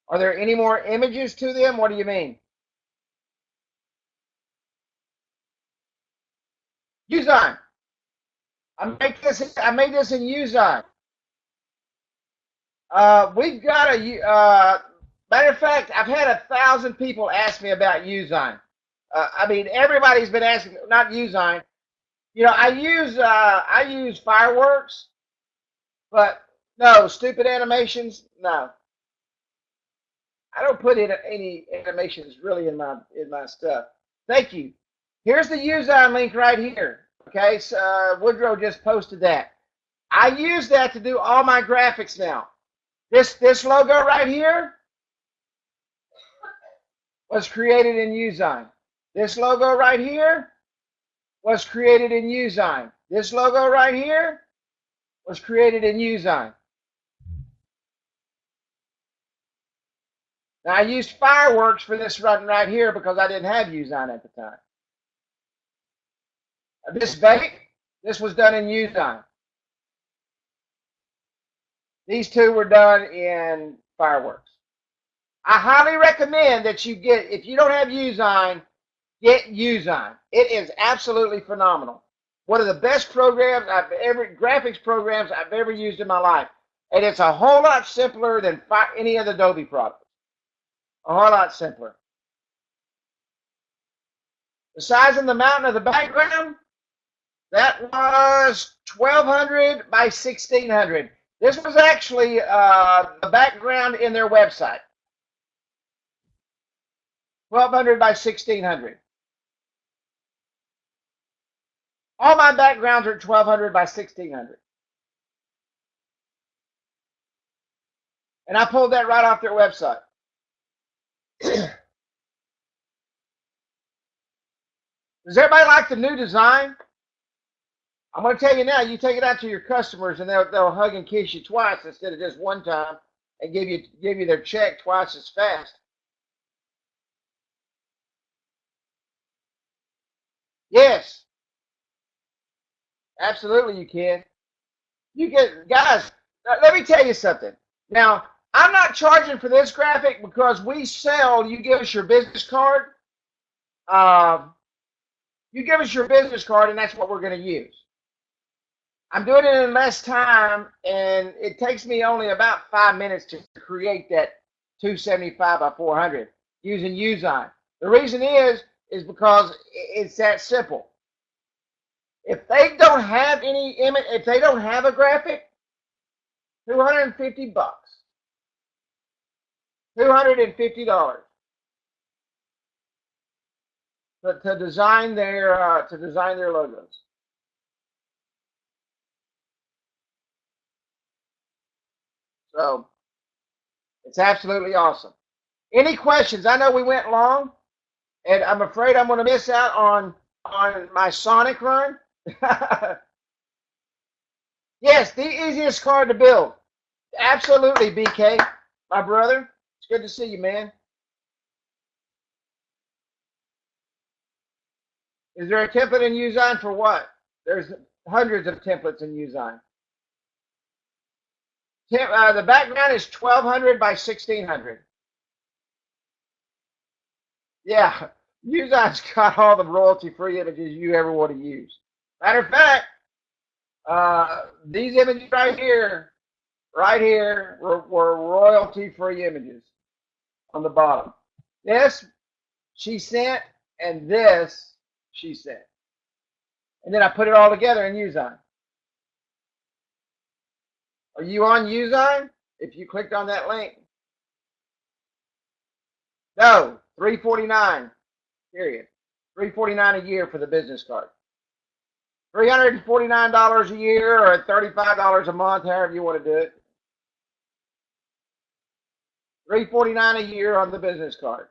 Are there any more images to them? What do you mean? Uzine. I made this in Uzine. We've got matter of fact, I've had 1,000 people ask me about Uzine. I mean, everybody's been asking, not Uzine. You know, I use fireworks, but no stupid animations. No, I don't put in any animations really in my stuff. Thank you. Here's the Uzine link right here. Okay, so Woodrow just posted that. I use that to do all my graphics now. This logo right here was created in Uzine. This logo right here was created in Uzine. This logo right here was created in Uzine. Now I used fireworks for this run right here because I didn't have Uzine at the time. This bake, this was done in Uzine. These two were done in fireworks. I highly recommend that you get, if you don't have Uzine, get Uzine. It is absolutely phenomenal. One of the best programs graphics programs I've ever used in my life. And it's a whole lot simpler than any of the Adobe products. A whole lot simpler. The size of the mountain of the background, that was 1,200 by 1,600. This was actually the background in their website. 1,200 by 1,600. All my backgrounds are 1,200 by 1,600. And I pulled that right off their website. Does everybody like the new design? I'm going to tell you now, you take it out to your customers and they'll hug and kiss you twice instead of just one time and give you their check twice as fast. Yes, absolutely you can. You get, guys, let me tell you something. Now, I'm not charging for this graphic because we sell, you give us your business card. You give us your business card and that's what we're going to use. I'm doing it in less time, and it takes me only about 5 minutes to create that 275 by 400 using Uzine. The reason is because it's that simple. If they don't have any image, if they don't have a graphic, 250 bucks, $250 to design their logos. So it's absolutely awesome. Any questions? I know we went long, and I'm afraid I'm going to miss out on my Sonic run. Yes, the easiest card to build. Absolutely, BK, my brother. It's good to see you, man. Is there a template in Uzine for what? There's hundreds of templates in Uzine. The background is 1,200 by 1,600. Yeah, Uzine's got all the royalty-free images you ever want to use. Matter of fact, these images right here, were royalty-free images on the bottom. This she sent, and this she sent. And then I put it all together in Uzine. Are you on Uzine? If you clicked on that link. No, $349, period. $349 a year for the business card. $349 a year or $35 a month, however you want to do it. $349 a year on the business card.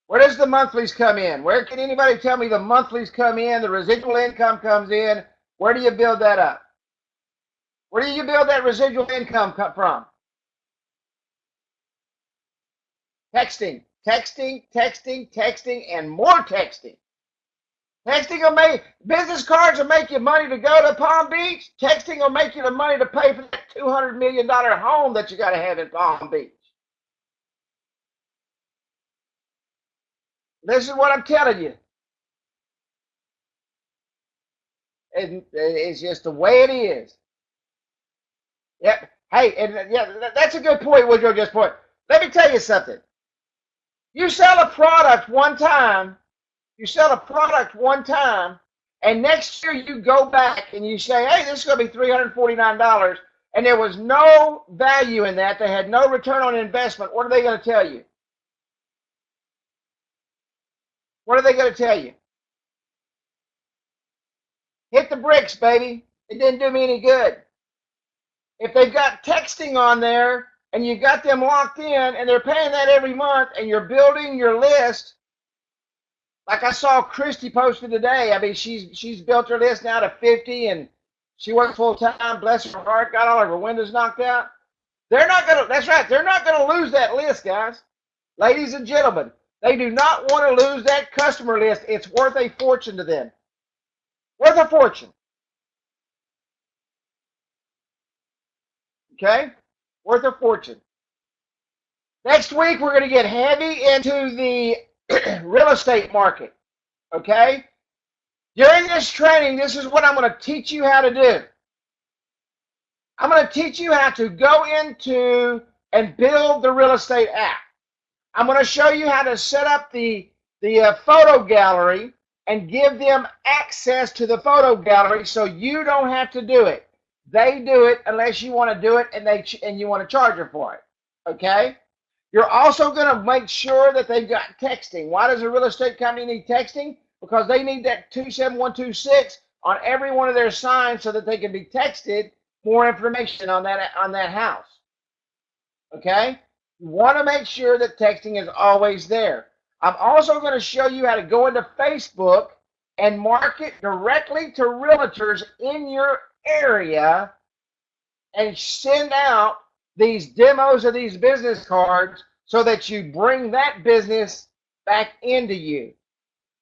Where does the monthlies come in? Where can anybody tell me the monthlies come in, the residual income comes in? Where do you build that up? Where do you build that residual income from? Texting, texting, texting, texting, and more texting. Texting will make business cards will make you money to go to Palm Beach. Texting will make you the money to pay for that $200 million home that you got to have in Palm Beach. This is what I'm telling you. It's just the way it is. Yep. Hey, and yeah, that's a good point, Woodrow. Just point. Let me tell you something. You sell a product one time. You sell a product one time, and next year you go back and you say, "Hey, this is going to be $349," and there was no value in that. They had no return on investment. What are they going to tell you? What are they going to tell you? Hit the bricks, baby. It didn't do me any good. If they've got texting on there and you've got them locked in and they're paying that every month and you're building your list, like I saw Christy posted today. I mean, she's built her list now to 50 and she works full time, bless her heart, got all of her windows knocked out. They're not going to, that's right, they're not going to lose that list, guys. Ladies and gentlemen, they do not want to lose that customer list. It's worth a fortune to them. Worth a fortune. Okay? Worth a fortune. Next week, we're going to get heavy into the real estate market. Okay? During this training, this is what I'm going to teach you how to do. I'm going to teach you how to go into and build the real estate app. I'm going to show you how to set up the photo gallery and give them access to the photo gallery so you don't have to do it. They do it unless you want to do it and you want to charge them for it. Okay? You're also going to make sure that they've got texting. Why does a real estate company need texting? Because they need that 27126 on every one of their signs so that they can be texted more information on that house. Okay? You want to make sure that texting is always there. I'm also going to show you how to go into Facebook and market directly to realtors in your area and send out these demos of these business cards so that you bring that business back into you.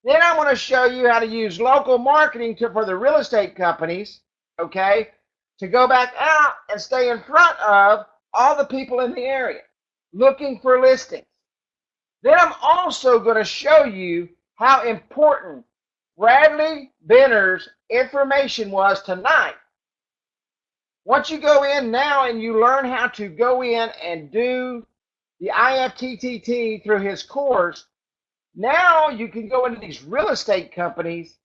Then I want to show you how to use local marketing for the real estate companies, okay, to go back out and stay in front of all the people in the area looking for listings. Then I'm also going to show you how important Bradley Benner's information was tonight. Once you go in now and you learn how to go in and do the IFTTT through his course, now you can go into these real estate companies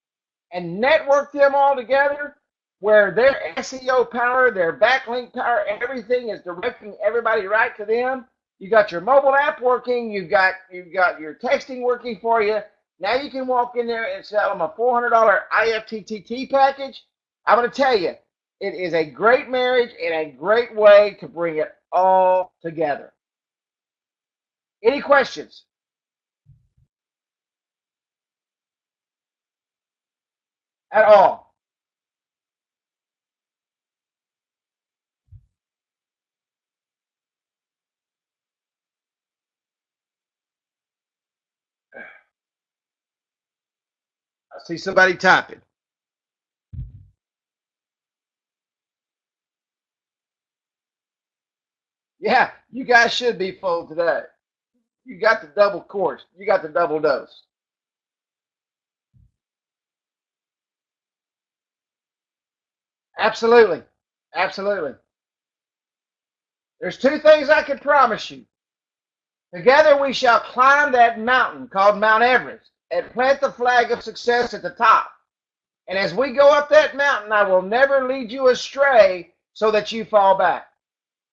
and network them all together where their SEO power, their backlink power, everything is directing everybody right to them. You got your mobile app working, you've got your texting working for you. Now you can walk in there and sell them a $400 IFTTT package. I'm going to tell you, it is a great marriage and a great way to bring it all together. Any questions? At all? I see somebody typing. Yeah, you guys should be full today. You got the double course. You got the double dose. Absolutely. Absolutely. There's two things I can promise you. Together we shall climb that mountain called Mount Everest and plant the flag of success at the top. And as we go up that mountain, I will never lead you astray so that you fall back.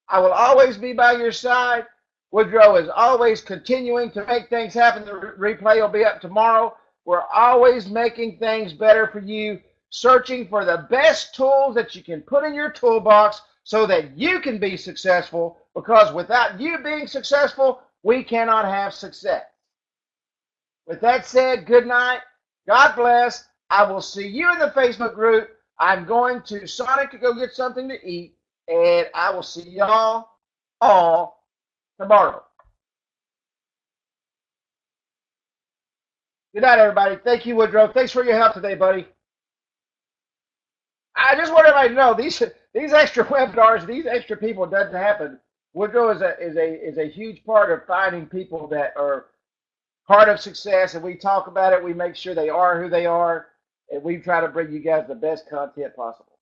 I will always be by your side. Woodrow is always continuing to make things happen. The replay will be up tomorrow. We're always making things better for you, searching for the best tools that you can put in your toolbox so that you can be successful, because without you being successful, we cannot have success. With that said, good night. God bless. I will see you in the Facebook group. I'm going to Sonic to go get something to eat, and I will see y'all all tomorrow. Good night, everybody. Thank you, Woodrow. Thanks for your help today, buddy. I just want everybody to know these extra webinars, these extra people doesn't happen. Woodrow is a huge part of finding people that are part of success, and we talk about it. We make sure they are who they are, and we try to bring you guys the best content possible.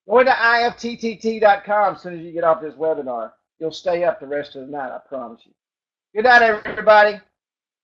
Go into IFTTT.com as soon as you get off this webinar. You'll stay up the rest of the night, I promise you. Good night, everybody.